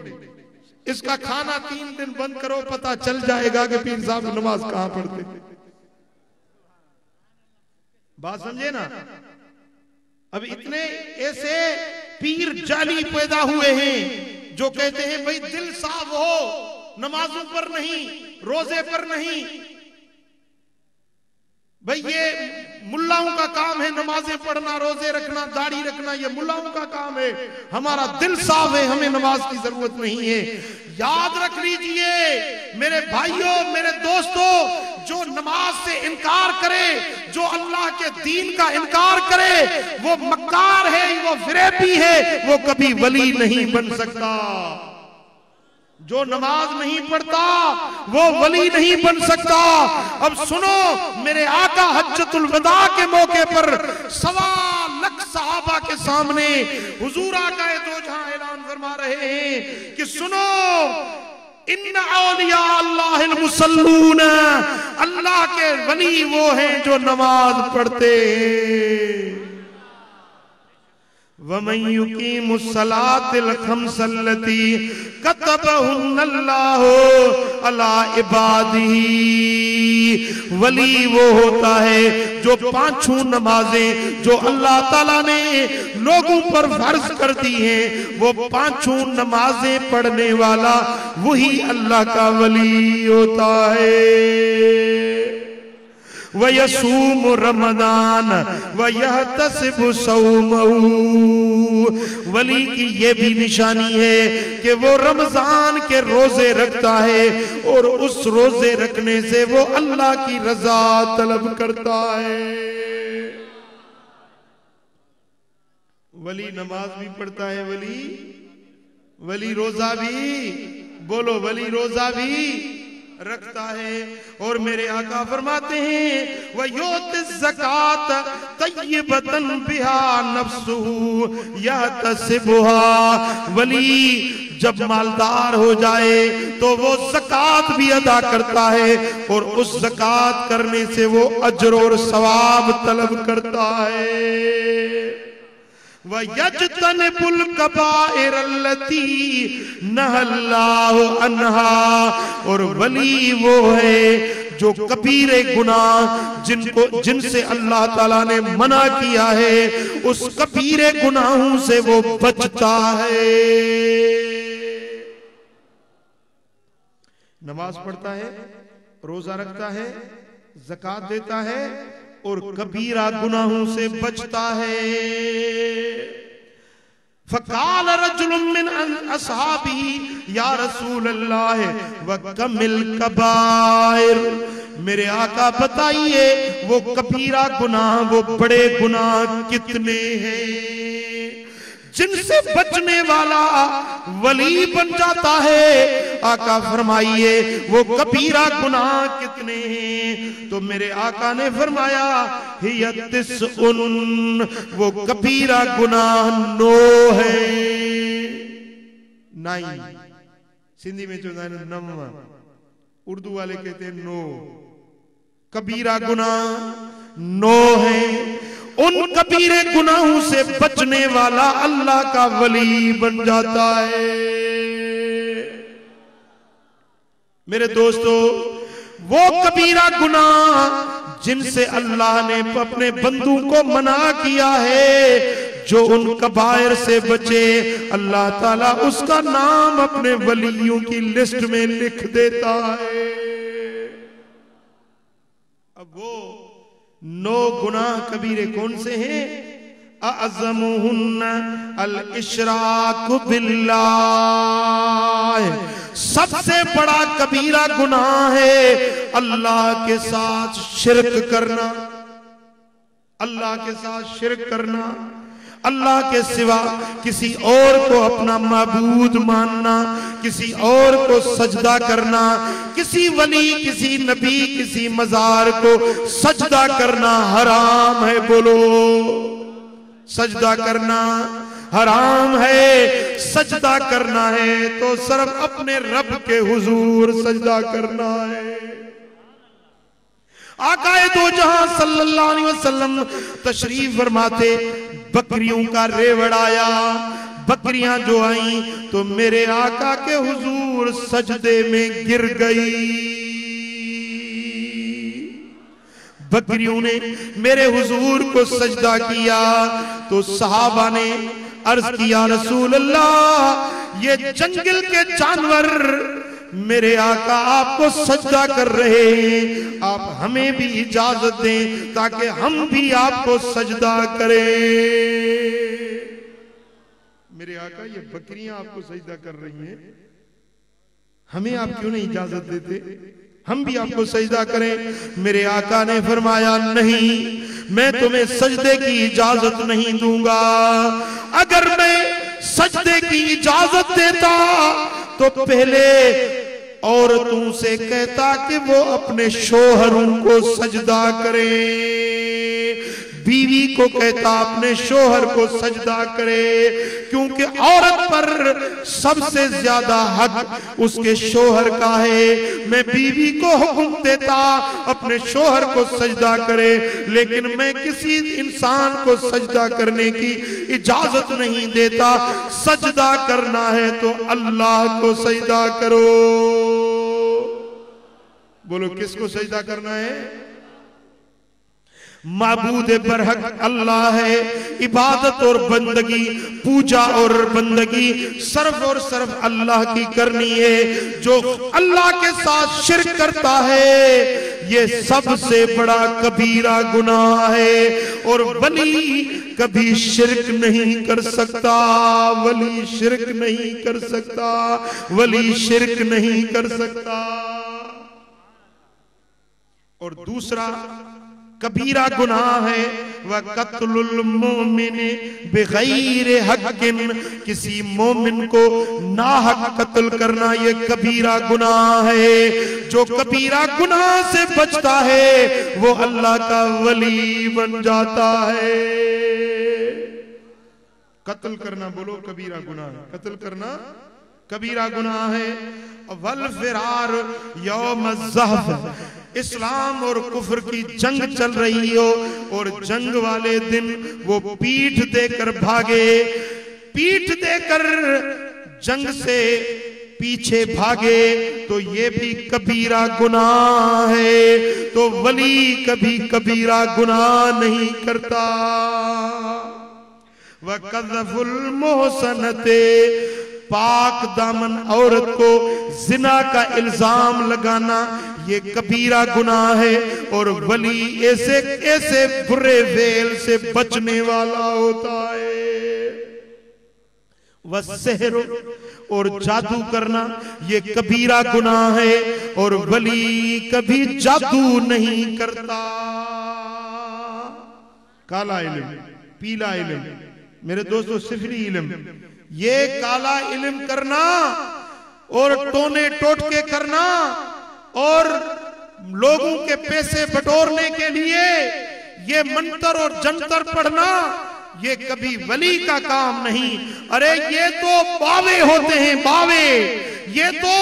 इसका खाना 3 दिन बंद करो, पता चल जाएगा कि पीर साहब नमाज कहां पढ़ते। बात समझे ना। अब इतने ऐसे पीर जाली पैदा हुए हैं जो कहते हैं भाई दिल साफ हो, नमाजों पर नहीं, रोजे पर नहीं। भाई ये मुल्लाओं का काम है, नमाजें पढ़ना, रोजे रखना, दाढ़ी रखना, ये मुल्लाओं का काम है। हमारा दिल साफ है, हमें नमाज की जरूरत नहीं है। याद रख लीजिए मेरे भाइयों, मेरे दोस्तों, जो नमाज से इनकार करे, जो अल्लाह के दीन का इनकार करे, वो मक्कार है, वो फिरेबी है, वो कभी वली नहीं बन सकता। जो नमाज नहीं पढ़ता वो वली नहीं बन सकता। अब सुनो, मेरे आका हज्जतुल वदा के मौके पर 1.25 लाख सहाबा के सामने हुजूर आका दो जहां ऐलान फरमा रहे हैं कि सुनो, इन्ना औलिया अल्लाहिल मुसल्लून, अल्लाह के वली वो हैं जो नमाज पढ़ते हैं। वमन युकीमुस्सलातिल खम्सल्लती कतबहुन्नल्लाहु अला इबादिही, वली वो होता है जो 5 नमाजें जो अल्लाह ताला ने लोगों पर फर्ज कर दी हैं, वो 5 नमाजें पढ़ने वाला वही अल्लाह का वली होता है। वयसूम रमजान वयहतसिबु सौमहू, वली की ये भी निशानी है कि वो रमजान के रोजे रखता है और उस रोजे रखने से वो अल्लाह की रजा तलब करता है। वली नमाज भी पढ़ता है, वली रोजा भी, बोलो, वली रोजा भी रखता है। और मेरे आका फरमाते हैं वयोतिज़ ज़कात तय्यबतन बिहा नफ्सुहु यहतसिबुहा, वली जब मालदार हो जाए तो वो ज़कात भी अदा करता है और उस ज़कात करने से वो अज्र और सवाब तलब करता है। वयज्तनिबुल कबाइरल्लती नहल्लाहु अन्हा, और वली वो है जो कबीरे गुनाह जिनसे अल्लाह ताला ने मना किया है, उस कबीरे गुनाहों से वो बचता है। नमाज पढ़ता है, रोजा रखता है, ज़कात देता है और कबीरा गुनाहों से बचता है। फकाल रजुलुम मिन अस्हाबी या रसूल अल्लाह वकमिल कबाइर, मेरे आका बताइए वो कबीरा गुनाह, वो बड़े गुनाह कितने हैं जिनसे बचने वाला वली बन जाता है। आका फरमाइए वो कबीरा गुनाह कितने हैं। तो मेरे आका ने फरमाया हिया तिस्उन, वो कबीरा गुनाह 9 है। 9 सिंधी में जो 9, उर्दू वाले कहते हैं 9। कबीरा गुनाह 9 है। उन कबीरे गुनाहों से बचने वाला अल्लाह का वली बन जाता है। मेरे दोस्तों, वो कबीरा गुनाह जिनसे अल्लाह ने अपने बंदों को मना किया है, जो उन कबायर से बचे, अल्लाह ताला उसका नाम अपने वलियों की लिस्ट में लिख देता है। अब वो 9 गुनाह कबीरे कौन से हैं? अअज़मुहुन्ना अल इशराकु बिल्लाह, सबसे बड़ा कबीरा गुनाह है अल्लाह के साथ शिरक करना। अल्लाह के साथ शिरक करना, अल्लाह के सिवा किसी और को अपना माबूद मानना, किसी और को सजदा करना, किसी वली, किसी नबी, किसी मजार को सजदा करना हराम है। बोलो, सजदा करना हराम है। सजदा करना है तो सिर्फ अपने रब के हुजूर सजदा करना है। आकाए दो जहां सल्लल्लाहु अलैहि वसल्लम तशरीफ फरमाते, बकरियों का रेवड़ आया। बकरियां जो आई तो मेरे आका के हुजूर सजदे में गिर गई। बकरियों ने मेरे हुजूर को सजदा किया तो सहाबा ने अर्ज किया, रसूल अल्लाह, ये जंगल के जानवर मेरे आका आपको सजदा कर रहे हैं, आप हमें भी इजाजत दें ताकि हम भी आपको सजदा करें। मेरे आका, ये बकरियां आपको सजदा कर रही हैं, हमें आप क्यों नहीं इजाजत देते, हम भी आपको सजदा करें। मेरे आका ने फरमाया, नहीं, मैं तुम्हें सजदे की इजाजत नहीं दूंगा। अगर मैं सजदे की इजाजत देता तो पहले औरतों से कहता कि वो अपने शोहरों को सजदा करें, बीवी को कहता अपने शोहर को सजदा करे, क्योंकि औरत पर सबसे ज्यादा हक उसके शोहर का है। मैं बीवी को हुक्म देता अपने शोहर को सजदा करे, लेकिन मैं किसी इंसान को सजदा करने की इजाजत नहीं देता। सजदा करना है तो अल्लाह को सजदा करो। बोलो, किसको सजदा करना है? माबूद बरहक अल्लाह है। इबादत और बंदगी, पूजा और बंदगी सर्व और सर्व अल्लाह की करनी है। जो अल्लाह के साथ शिर्क करता है ये सबसे बड़ा कबीरा गुनाह है। और वली कभी शिर्क नहीं कर सकता, वली शिर्क नहीं कर सकता, वली शिर्क नहीं कर सकता। और दूसरा कबीरा गुनाह है वह कत्लुल मोमिन बिगैर हक़्क़िन, किसी मोमिन को नाहक कत्ल करना ये कबीरा गुनाह है। जो कबीरा गुनाह से बचता है वो अल्लाह का वली बन जाता है। कत्ल करना, बोलो, कबीरा गुनाह है। कत्ल करना कबीरा गुनाह है। वल फिरार यौम ज़हफ़, इस्लाम और कुफ्र की जंग चल रही हो और जंग वाले दिन वो पीठ देकर भागे, पीठ देकर जंग से पीछे भागे तो ये भी कबीरा गुनाह है। तो वली कभी कबीरा गुनाह नहीं करता। वह कज़फ़ुल मोहसनते, पाक दामन औरत को जिना का इल्जाम लगाना ये कबीरा गुनाह है। और वली ऐसे ऐसे बुरे फेल से बचने वाला होता है। वह सहर और जादू करना ये कबीरा गुनाह है। और वली कभी जादू नहीं करता। काला इल्म, पीला इल्म, मेरे दोस्तों, सिफरी इल्म, ये काला इल्म करना और टोने टोटके करना और लोगों के पैसे बटोरने के लिए ये मंत्र और जंतर पढ़ना ये कभी वली का काम नहीं। अरे ये तो बावे होते हैं, बावे, ये तो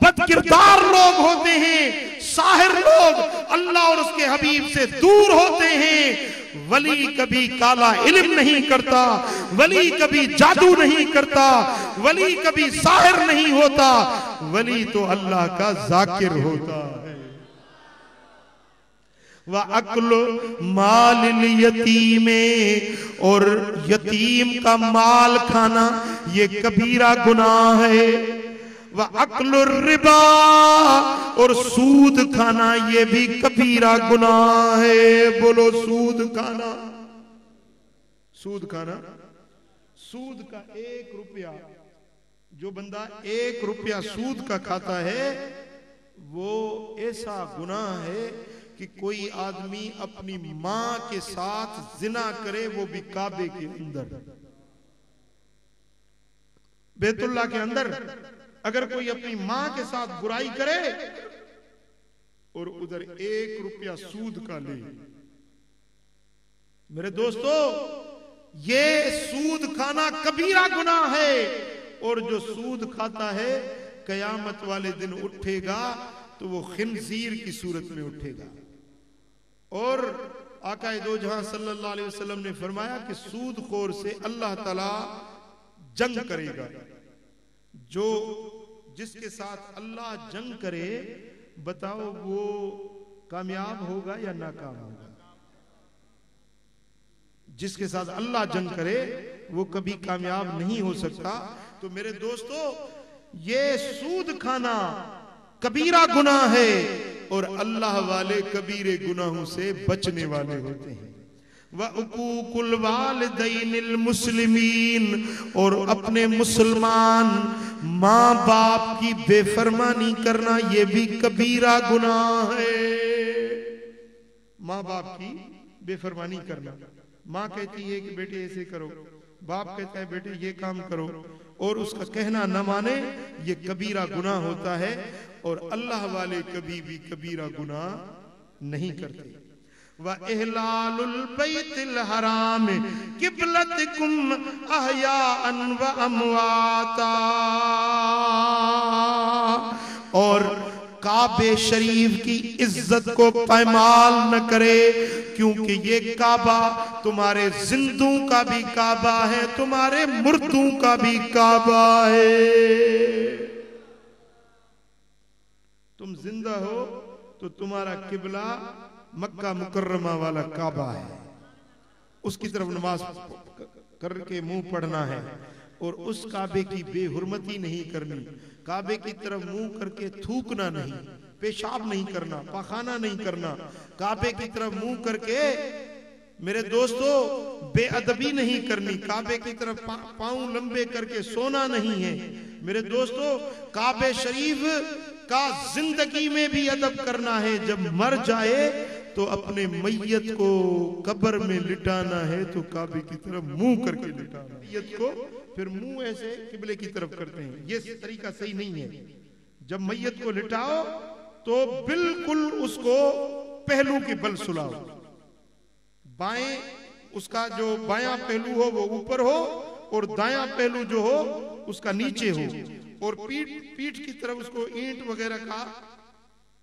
बदकिरदार लोग होते हैं, साहिर लोग अल्लाह और उसके हबीब से दूर होते हैं। वली कभी काला इल्म नहीं करता, वली कभी जादू नहीं करता, वली कभी साहिर नहीं होता, वली तो अल्लाह का जाकिर होता है। वह अक्ल माल यतीमे, और यतीम का माल खाना ये कबीरा गुनाह है। वह अक्ल रिबा, और सूद खाना ये भी कबीरा गुनाह है। बोलो, सूद खाना, सूद खाना, सूद का 1 रुपया, जो बंदा 1 रुपया सूद का खाता है वो ऐसा गुनाह है कि कोई आदमी अपनी मां के साथ जिना करे, वो भी काबे के अंदर, बैतुल्लाह के अंदर। अगर कोई अपनी मां के साथ बुराई करे और उधर 1 रुपया सूद का ले, मेरे दोस्तों, ये सूद खाना कबीरा गुनाह है। और जो सूद खाता है कयामत वाले दिन उठेगा तो वो खिंजीर की सूरत में उठेगा। और आकाए दो जहां सल्लल्लाहु अलैहि वसल्लम ने फरमाया कि सूदखोर से अल्लाह ताला जंग करेगा। जो जिसके साथ अल्लाह जंग करे, बताओ वो कामयाब होगा या नाकाम होगा? जिसके साथ अल्लाह जंग करे वो कभी कामयाब नहीं हो सकता। तो मेरे दोस्तों, ये सूद खाना कबीरा गुनाह है और अल्लाह वाले कबीरे गुनाहों से बचने वाले होते हैं। व उकूकुल वालिदैनिल मुस्लिमीन, और अपने मुसलमान माँ बाप की बेफरमानी करना ये भी कबीरा गुनाह है। माँ बाप की बेफरमानी करना, माँ कहती है कि बेटे ऐसे करो, बाप कहता है बेटे ये काम करो, और उसका कहना न माने, ये कबीरा गुनाह होता है। और अल्लाह वाले कभी भी कबीरा गुनाह नहीं करते। व इहलालुल बैतिल हराम किबलतकुम अहयाअन व अमवाता, और काबे शरीफ की इज्जत को पायमाल न करे, क्योंकि ये काबा तुम्हारे जिंदों का भी काबा है, तुम्हारे मुर्दों का भी काबा है। तुम जिंदा हो तो तुम्हारा किबला मक्का मुकर्रमा वाला काबा है, उसकी तरफ नमाज करके मुंह पढ़ना है, और उस काबे की बेहुरमती नहीं करनी। काबे की तरफ मुंह करके थूकना नहीं, पेशाब नहीं करना, पाखाना नहीं करना। काबे की तरफ मुंह करके मेरे दोस्तों बेअदबी नहीं करनी। काबे की तरफ पांव लंबे करके सोना नहीं है। मेरे दोस्तों, काबे शरीफ का जिंदगी में भी अदब करना है। जब मर जाए तो अपने मैयत को कब्र में लिटाना है तो काबे की तरफ मुंह करके लिटाना। मैयत को फिर मुंह ऐसे किबले की तरफ करते हैं, ये तरीका सही नहीं है। जब मैयत को लिटाओ तो बिल्कुल उसको पहलू के बल सुलाओ। बाएं, उसका जो बायां पहलू हो वो ऊपर हो, और दायां पहलू जो हो उसका नीचे हो, और पीठ की तरफ उसको ईंट वगैरह का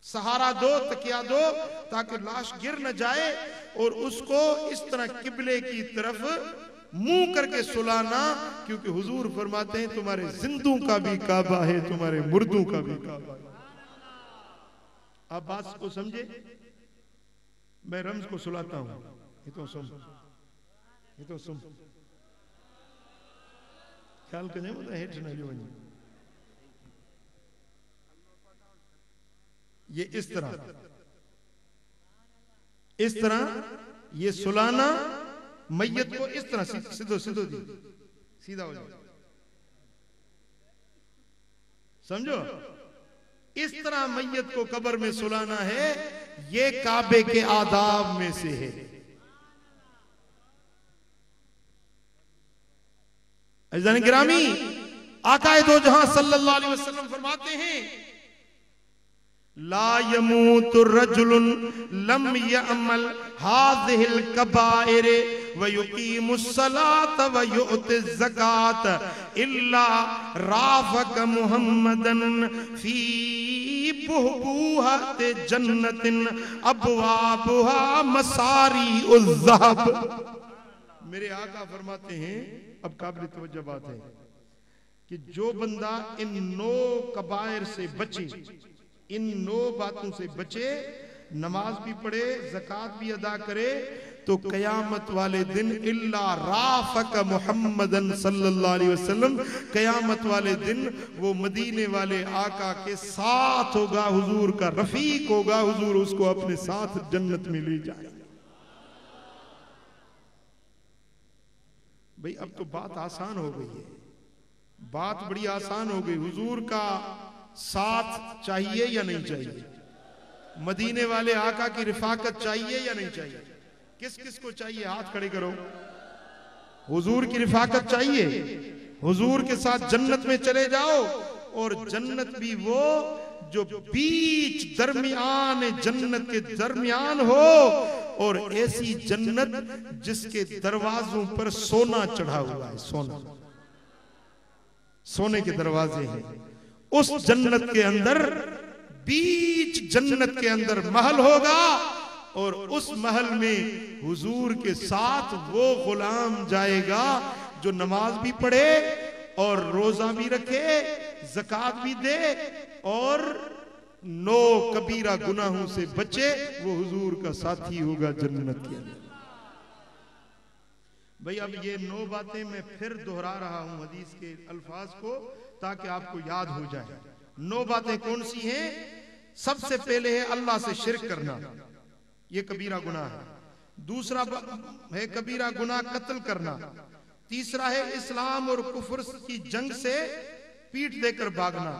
सहारा दो, तकिया दो, ताकि लाश गिर न जाए, और उसको इस तरह किबले की तरफ मुंह करके सुलाना। क्योंकि हुजूर फरमाते हैं तुम्हारे जिंदों का भी काबा है, तुम्हारे मुर्दों का भी काबा है। आप बात को समझे? मैं रम्ज को सुलाता हूं, ये तो सुन, ये तो सुन, ख्याल करें मतलब हेठ न जो ये इस तरह ये सुलाना मैयत को इस तरह सीधो सीधा हो जाए, समझो? इस तरह मैयत को कब्र में सुलाना है। ये काबे के आदाब में से है। अज़ीज़ान गिरामी, आकाए दो जहां सल्लल्लाहु अलैहि वसल्लम फरमाते हैं, ला यमूतु रजुलुन लम यअमल हाज़िहिल कबाइर व युकीमुस सलात व युअतिज़ ज़कात इल्ला राफ़क मुहम्मदन फी बुहबूहत जन्नतिन अबवाबुहा मसारी उज़ ज़हब। मेरे आका फरमाते हैं, अब काबिल तवज्जो बात है कि जो बंदा इन 9 कबायर से बचे, इन 9 बातों से बचे, नमाज भी पढ़े, ज़कात भी अदा करे, तो कयामत वाले दिन इल्ला राफ़क मुहम्मदन सल्लल्लाहु अलैहि वसल्लम, कयामत वाले दिन वो मदीने वाले आका के साथ होगा, हुजूर का रफीक होगा, हुजूर उसको अपने साथ जन्नत में ले जाए। भाई अब तो बात आसान हो गई है, बात बड़ी आसान हो गई। हुजूर का साथ चाहिए या नहीं चाहिए? मदीने वाले आका की रिफाकत चाहिए या नहीं चाहिए? किस किस को चाहिए? हाथ खड़े करो। हुजूर की रिफाकत चाहिए, हुजूर के साथ जन्नत में चले जाओ, और जन्नत भी वो जो बीच दरमियान जन्नत के दरमियान हो, और ऐसी जन्नत जिसके दरवाजों पर सोना चढ़ा हुआ है, सोना, सोने के दरवाजे हैं। उस जन्नत के अंदर, बीच जन्नत के अंदर महल होगा, और उस महल में हुजूर के साथ वो गुलाम जाएगा जो नमाज भी पढ़े और रोजा भी रखे, ज़कात भी दे और 9 कबीरा गुनाहों से बचे। वो हुजूर का साथी होगा जन्नत के अंदर। भाई अब ये 9 बातें मैं फिर दोहरा रहा हूं हदीस के अल्फाज को, ताकि आपको याद हो जाए। 9 बातें कौन सी हैं? सबसे पहले है अल्लाह से शिर्क करना, ये कबीरा गुनाह है। दूसरा है कबीरा गुनाह कत्ल करना। तीसरा है इस्लाम और कुफ्र की जंग से पीठ देकर भागना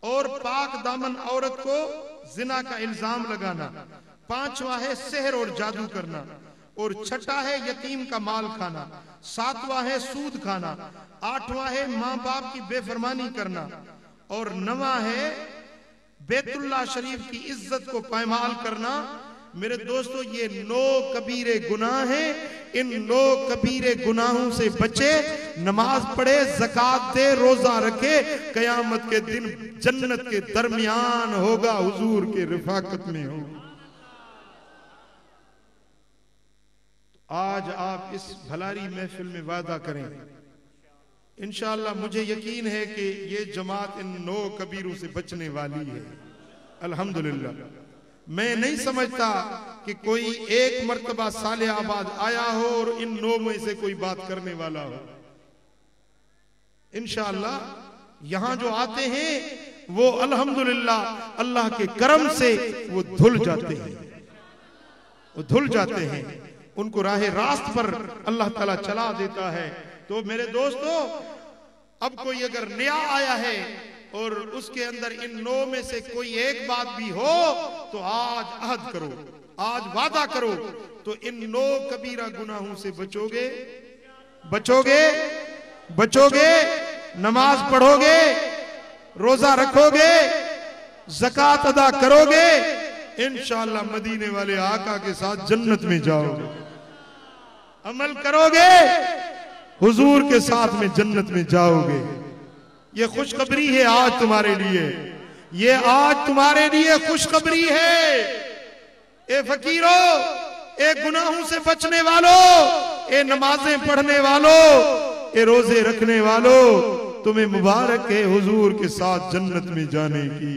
और पाक दामन औरत को जिना का इल्जाम लगाना। पांचवा है सेहर और जादू करना। और छठा है यतीम का माल खाना। सातवां है सूद खाना। आठवां है माँ बाप की बेफरमानी करना। और नवा है बैतुल्लाह शरीफ की इज्जत को पायमाल करना। मेरे दोस्तों, ये 9 कबीरे गुनाह हैं। इन 9 कबीरे गुनाहों से बचे, नमाज पढ़े, ज़कात दे, रोजा रखे, कयामत के दिन जन्नत के दरमियान होगा, हुजूर के रिफाकत में हो। आज आप इस भलारी महफिल में वादा करें, इंशाअल्लाह मुझे यकीन है कि ये जमात इन 9 कबीरों से बचने वाली है। अल्हम्दुलिल्लाह। मैं नहीं समझता कि कोई एक मर्तबा सालेहाबाद आया हो और इन 9 में से कोई बात करने वाला हो। इंशाअल्लाह यहां जो आते हैं वो अल्हम्दुलिल्लाह अल्लाह के करम से वो धुल जाते हैं, वो धुल जाते हैं। उनको राह रास्त पर अल्लाह ताला चला देता है। तो मेरे दोस्तों, अब कोई अगर नया आया है और उसके अंदर इन 9 में से कोई एक बात भी हो तो आज अहद करो, आज वादा करो, तो इन 9 कबीरा गुनाहों से बचोगे, बचोगे, बचोगे। नमाज पढ़ोगे, रोजा रखोगे, ज़कात अदा करोगे, इंशाअल्लाह मदीने वाले आका के साथ जन्नत में जाओगे। अमल करोगे, हुजूर के साथ में जन्नत में जाओगे। ये खुशखबरी है आज तुम्हारे लिए, ये आज तुम्हारे लिए खुशखबरी है। ए फकीरों, ए गुनाहों से बचने वालों, ए नमाजें पढ़ने वालों, ए रोजे रखने वालों, तुम्हें मुबारक है हुजूर के साथ जन्नत में जाने की।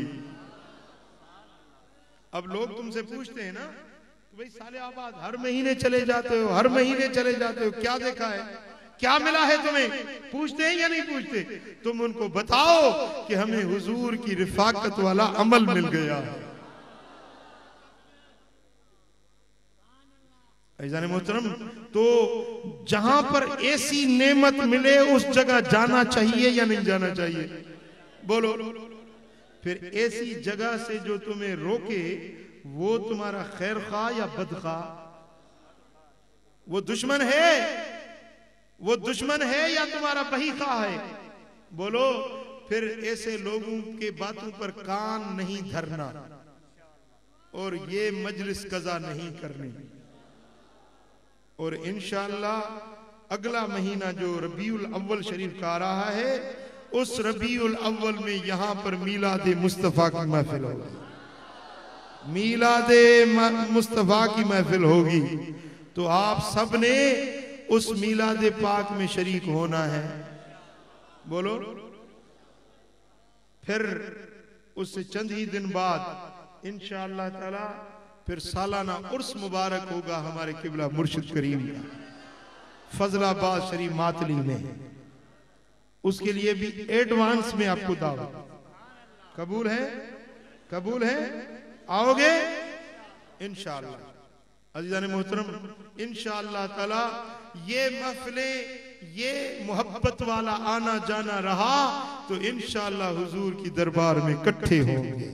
अब लोग तुमसे पूछते हैं ना, तो भाई सालेहाबाद हर महीने चले जाते हो, हर महीने चले जाते हो, क्या देखा है, क्या मिला है तुम्हें? पूछते हैं या नहीं पूछते? तुम उनको बताओ कि हमें हुजूर की रिफाकत वाला अमल मिल गया है। ऐज़ान मोहतरम, तो जहां पर ऐसी नेमत मिले उस जगह जाना चाहिए या नहीं जाना चाहिए? बोलो। फिर ऐसी जगह से जो तुम्हें रोके वो तुम्हारा खैर खा या बदखा? वो दुश्मन है, वो दुश्मन है या तुम्हारा बही खा है? बोलो। फिर ऐसे लोगों के बातों पर कान नहीं धरना और ये मजलिस कज़ा नहीं करनी। और इंशाअल्लाह अगला महीना जो रबीउल अव्वल शरीफ का आ रहा है, उस रबीउल अव्वल में यहां पर मीलाद मुस्तफा की महफिल होगी, मीलाद मुस्तफा की महफिल होगी। तो आप सब ने उस मीलाद पाक में शरीक होना है। बोलो। फिर उससे चंद ही दिन बाद इंशाअल्लाह ताला फिर सालाना उर्स मुबारक होगा हमारे किबला मुर्शिद करीम का, फजलाबाद शरीफ मातली में। उसके लिए भी एडवांस में आपको दावत। कबूल है? कबूल है? आओगे इंशाअल्लाह। अज़ीज़ान मोहतरम, इंशाअल्लाह ताला ये महफिलें, ये मोहब्बत वाला आना जाना रहा तो इंशाअल्लाह हुजूर की दरबार में इकट्ठे होंगे।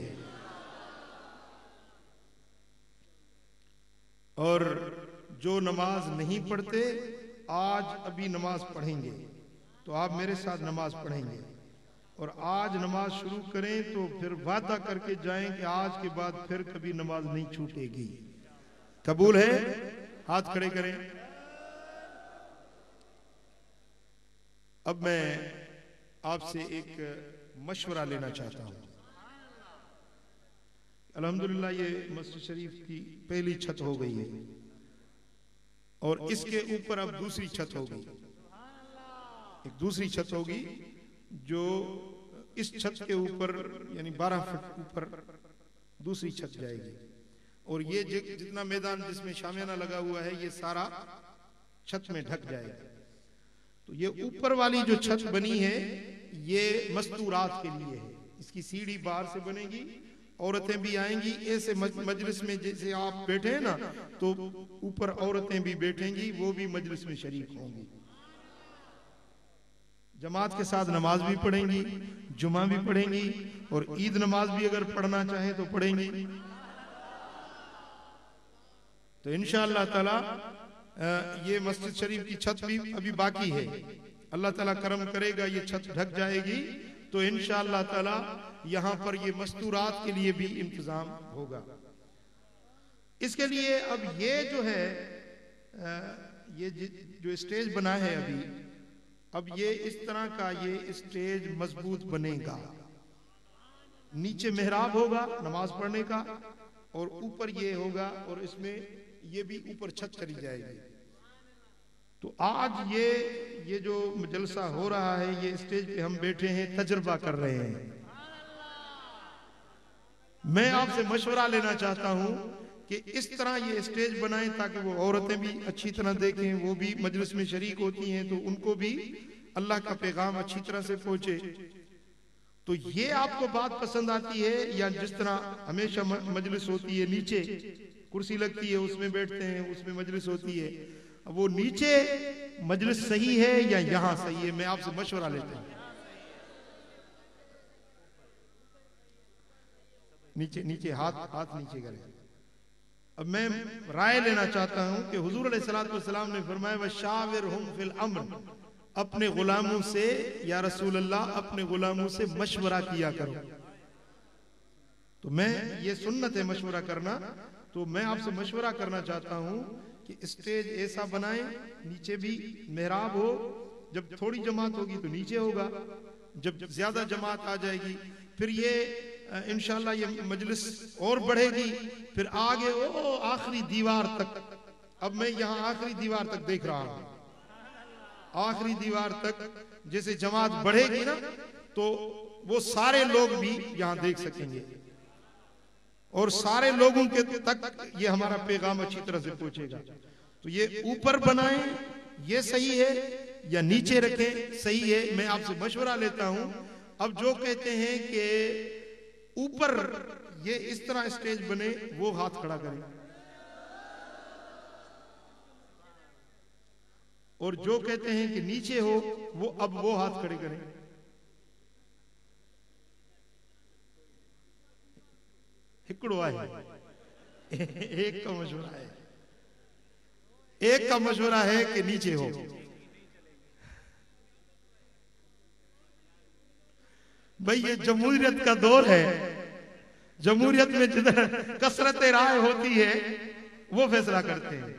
और जो नमाज नहीं पढ़ते आज अभी नमाज पढ़ेंगे, तो आप मेरे साथ नमाज पढ़ेंगे और आज नमाज शुरू करें तो फिर वादा करके जाएं कि आज के बाद फिर कभी नमाज नहीं छूटेगी। कबूल है? हाथ खड़े करें। अब मैं आपसे एक मशवरा लेना चाहता हूं। अल्हम्दुलिल्लाह ये मस्जिद शरीफ की पहली छत हो गई है और इसके ऊपर अब दूसरी छत होगी, एक दूसरी छत होगी जो इस छत के ऊपर यानी 12 फुट ऊपर दूसरी छत जाएगी। और ये जितना मैदान जिसमें शामियाना लगा हुआ है ये सारा छत में ढक जाएगा। तो ये ऊपर वाली जो छत बनी है ये मस्तूरात के लिए है। इसकी सीढ़ी बाहर से बनेगी, औरतें भी आएंगी ऐसे मजलिस में जैसे आप बैठे हैं ना, तो ऊपर औरतें भी बैठेंगी, वो भी मजलिस में शरीक होंगी, जमात के साथ नमाज भी पढ़ेंगी, जुमा भी पढ़ेंगी और ईद नमाज भी अगर पढ़ना चाहे तो पढ़ेंगी। तो इंशाअल्लाह ताला ये मस्जिद शरीफ की छत भी अभी बाकी है, अल्लाह ताला करम करेगा ये छत ढक जाएगी तो इंशाअल्लाह ताला यहाँ पर ये मस्तूरात के लिए भी इंतजाम होगा। इसके लिए अब ये जो है ये जो स्टेज बना है अभी, अब ये इस तरह का ये स्टेज मजबूत बनेगा, नीचे मेहराब होगा नमाज पढ़ने का और ऊपर ये होगा और इसमें ये भी ऊपर छत चली जाएगी। तो आज ये जो जलसा हो रहा है ये स्टेज पे हम बैठे हैं, तजुर्बा कर रहे हैं। मैं आपसे मशवरा लेना चाहता हूं कि इस तरह ये स्टेज बनाएं ताकि वो औरतें भी अच्छी तरह देखें, वो भी मजलिस में शरीक होती हैं तो उनको भी अल्लाह का पैगाम अच्छी तरह से पहुंचे। तो ये आपको बात पसंद आती है या जिस तरह हमेशा मजलिस होती है नीचे कुर्सी लगती है उसमें बैठते हैं, उसमें मजलिस होती है, वो नीचे मजलिस सही है या यहां सही है? मैं आपसे मशवरा लेता हूं। नीचे नीचे हाथ नीचे करें। अब मैं राय लेना चाहता हूं कि हुजूर अलैहिस्सलाम ने फरमाया वशाविरहुम फिल अम्र, अपने गुलामों से या रसूल अल्लाह अपने गुलामों से मशवरा किया करो। तो मैं ये सुन्नत है मशवरा करना, तो मैं आपसे मशवरा करना चाहता हूं कि स्टेज ऐसा बनाएं, नीचे भी मेहराब हो, जब थोड़ी जमात होगी तो नीचे होगा, जब ज्यादा जमात आ जाएगी फिर ये इंशाल्लाह ये मजलिस और बढ़ेगी, फिर आगे वो आखिरी दीवार तक। अब मैं यहाँ आखिरी दीवार तक देख रहा हूँ, आखिरी दीवार तक जैसे जमात बढ़ेगी ना तो वो सारे लोग भी यहाँ देख सकेंगे और सारे लोगों के तक ये हमारा पैगाम अच्छी तरह से पहुंचेगा। तो ये ऊपर बनाएं ये सही है या नीचे रखें सही है? मैं आपसे मशवरा लेता हूं। अब जो कहते हैं कि ऊपर ये इस तरह स्टेज बने वो हाथ खड़ा करें, और जो कहते हैं कि नीचे हो वो अब वो हाथ खड़े करें। हिकड़ो है, एक का मशवरा है, एक का मशवरा है कि नीचे हो। भाई ये जमहूरियत का दौर है, जमहूरियत में जिधर कसरत राय होती है वो फैसला करते हैं।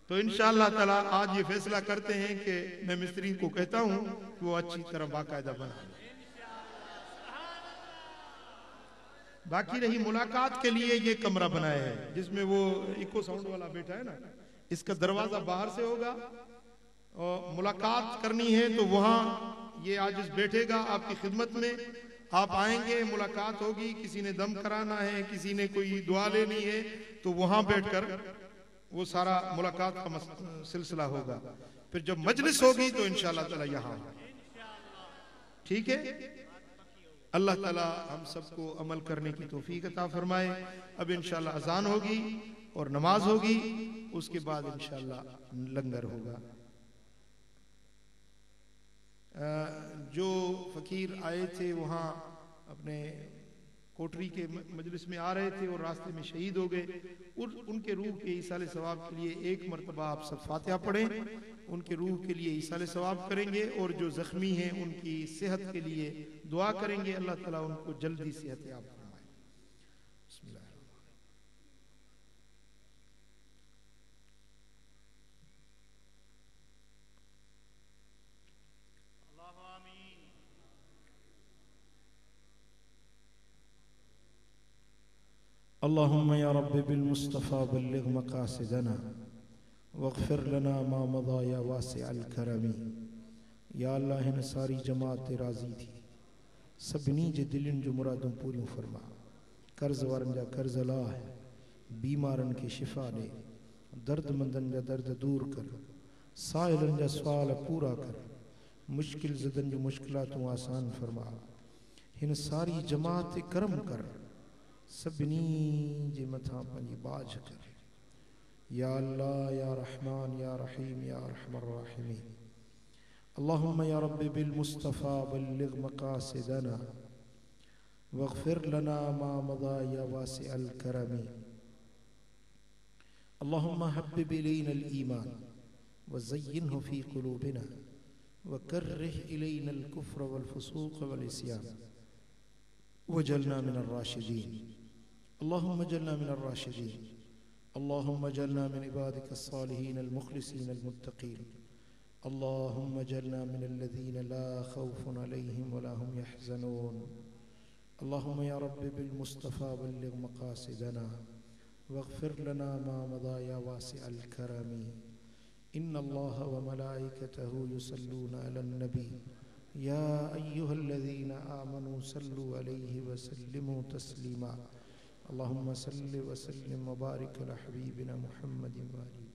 तो इंशाअल्लाह ताला आज ये फैसला करते हैं कि मैं मिस्त्री को कहता हूं कि वो अच्छी तरह बाकायदा बना। बाकी रही मुलाकात के लिए ये कमरा बनाया है जिसमें वो इको साउंड वाला बैठा है ना, इसका दरवाजा बाहर से होगा और मुलाकात करनी है तो वहां ये आज बैठेगा आपकी खिदमत में, आप आएंगे मुलाकात होगी, किसी ने दम कराना है, किसी ने कोई दुआ लेनी है तो वहां बैठकर वो सारा मुलाकात का सिलसिला होगा। फिर जब मजलिस होगी तो इंशाअल्लाह ताला यहां, ठीक है? अल्लाह ताला हम सबको अमल करने की तौफीक अता फरमाए। अब इंशाअल्लाह अजान होगी और नमाज होगी, उसके बाद इंशाअल्लाह लंगर होगा। जो फकीर आए थे वहाँ अपने कोठरी के मजलिस में आ रहे थे और रास्ते में शहीद हो गए, उनके रूह के ईसाले सवाब के लिए एक मरतबा आप सब फातिहा पढ़ें, उनके रूह के लिए ईसाले सवाब करेंगे और जो जख्मी हैं उनकी सेहत के लिए दुआ करेंगे, अल्लाह ताला उनको जल्दी सेहत याब फरमाए। बिस्मिल्लाह। अल्लाहुम्मा या रब्बी बिल मुस्तफ़ा बल्लिग़ मक़ासिदना वग़फ़िर लना मा मज़ा या वासिअल करमी। या अल्लाह हिन सारी जमात ते राज़ी थी, सभिनी जे दिलनि जो मुरादूं पूरियूं फरमा। कर्ज़ वारनि जा कर्ज़ लाह, बीमारनि खे शिफ़ा ॾे, दर्दमंदनि जा दर्द दूर कर, साइलनि जा सुवाल पूरा कर, मुश्किल ज़दनि जूं मुश्किलातूं आसान फरमा। हिन सारी जमात ते करम कर, सभिनी जे मथां पंहिंजी बाझ कर। या अल्लाह या रहमान या रहीम या अरहमर राहिमीन। अल्लाहुम्मा या रब्बी बिल मुस्तफ़ा बल्लिग़ मक़ासिदना वग़फ़िर लना मा मज़ा या वासिअल करमी। अल्लाहुम्मा हब्बिब इलैनल ईमान वज़य्यिनहु फ़ी क़ुलूबिना वकर्रिह इलैनल कुफ़्र वल फ़ुसूक़ वल इस्यान वजअलना मिनर राशिदीन। अल्लाहुम्मा जअलना मिनर राशिदीन। अल्लाहुम्मा जअलना मिन इबादिकस सालिहीनल मुख़लिसीनल मुत्तक़ीन। अल्लाहुम्मा जअलना मिनल्लज़ीना ला ख़ौफ़ुन अलैहिम वला हुम यहज़नून। अल्लाहुम्मा या रब्बी बिल मुस्तफ़ा बल्लिग़ मक़ासिदना वग़फ़िर लना मा मज़ा या वासिअल करमी। इन्नल्लाह व मलाइकतहु युसल्लूना अलन नबी या अय्युहल्लज़ीना आमनू सल्लु अलैहि व सल्लिमू तस्लीमा। अल्लाहुम्मा सल्लि व सल्लिम व बारिक अला हबीबिना मुहम्मदिन व आलिहि।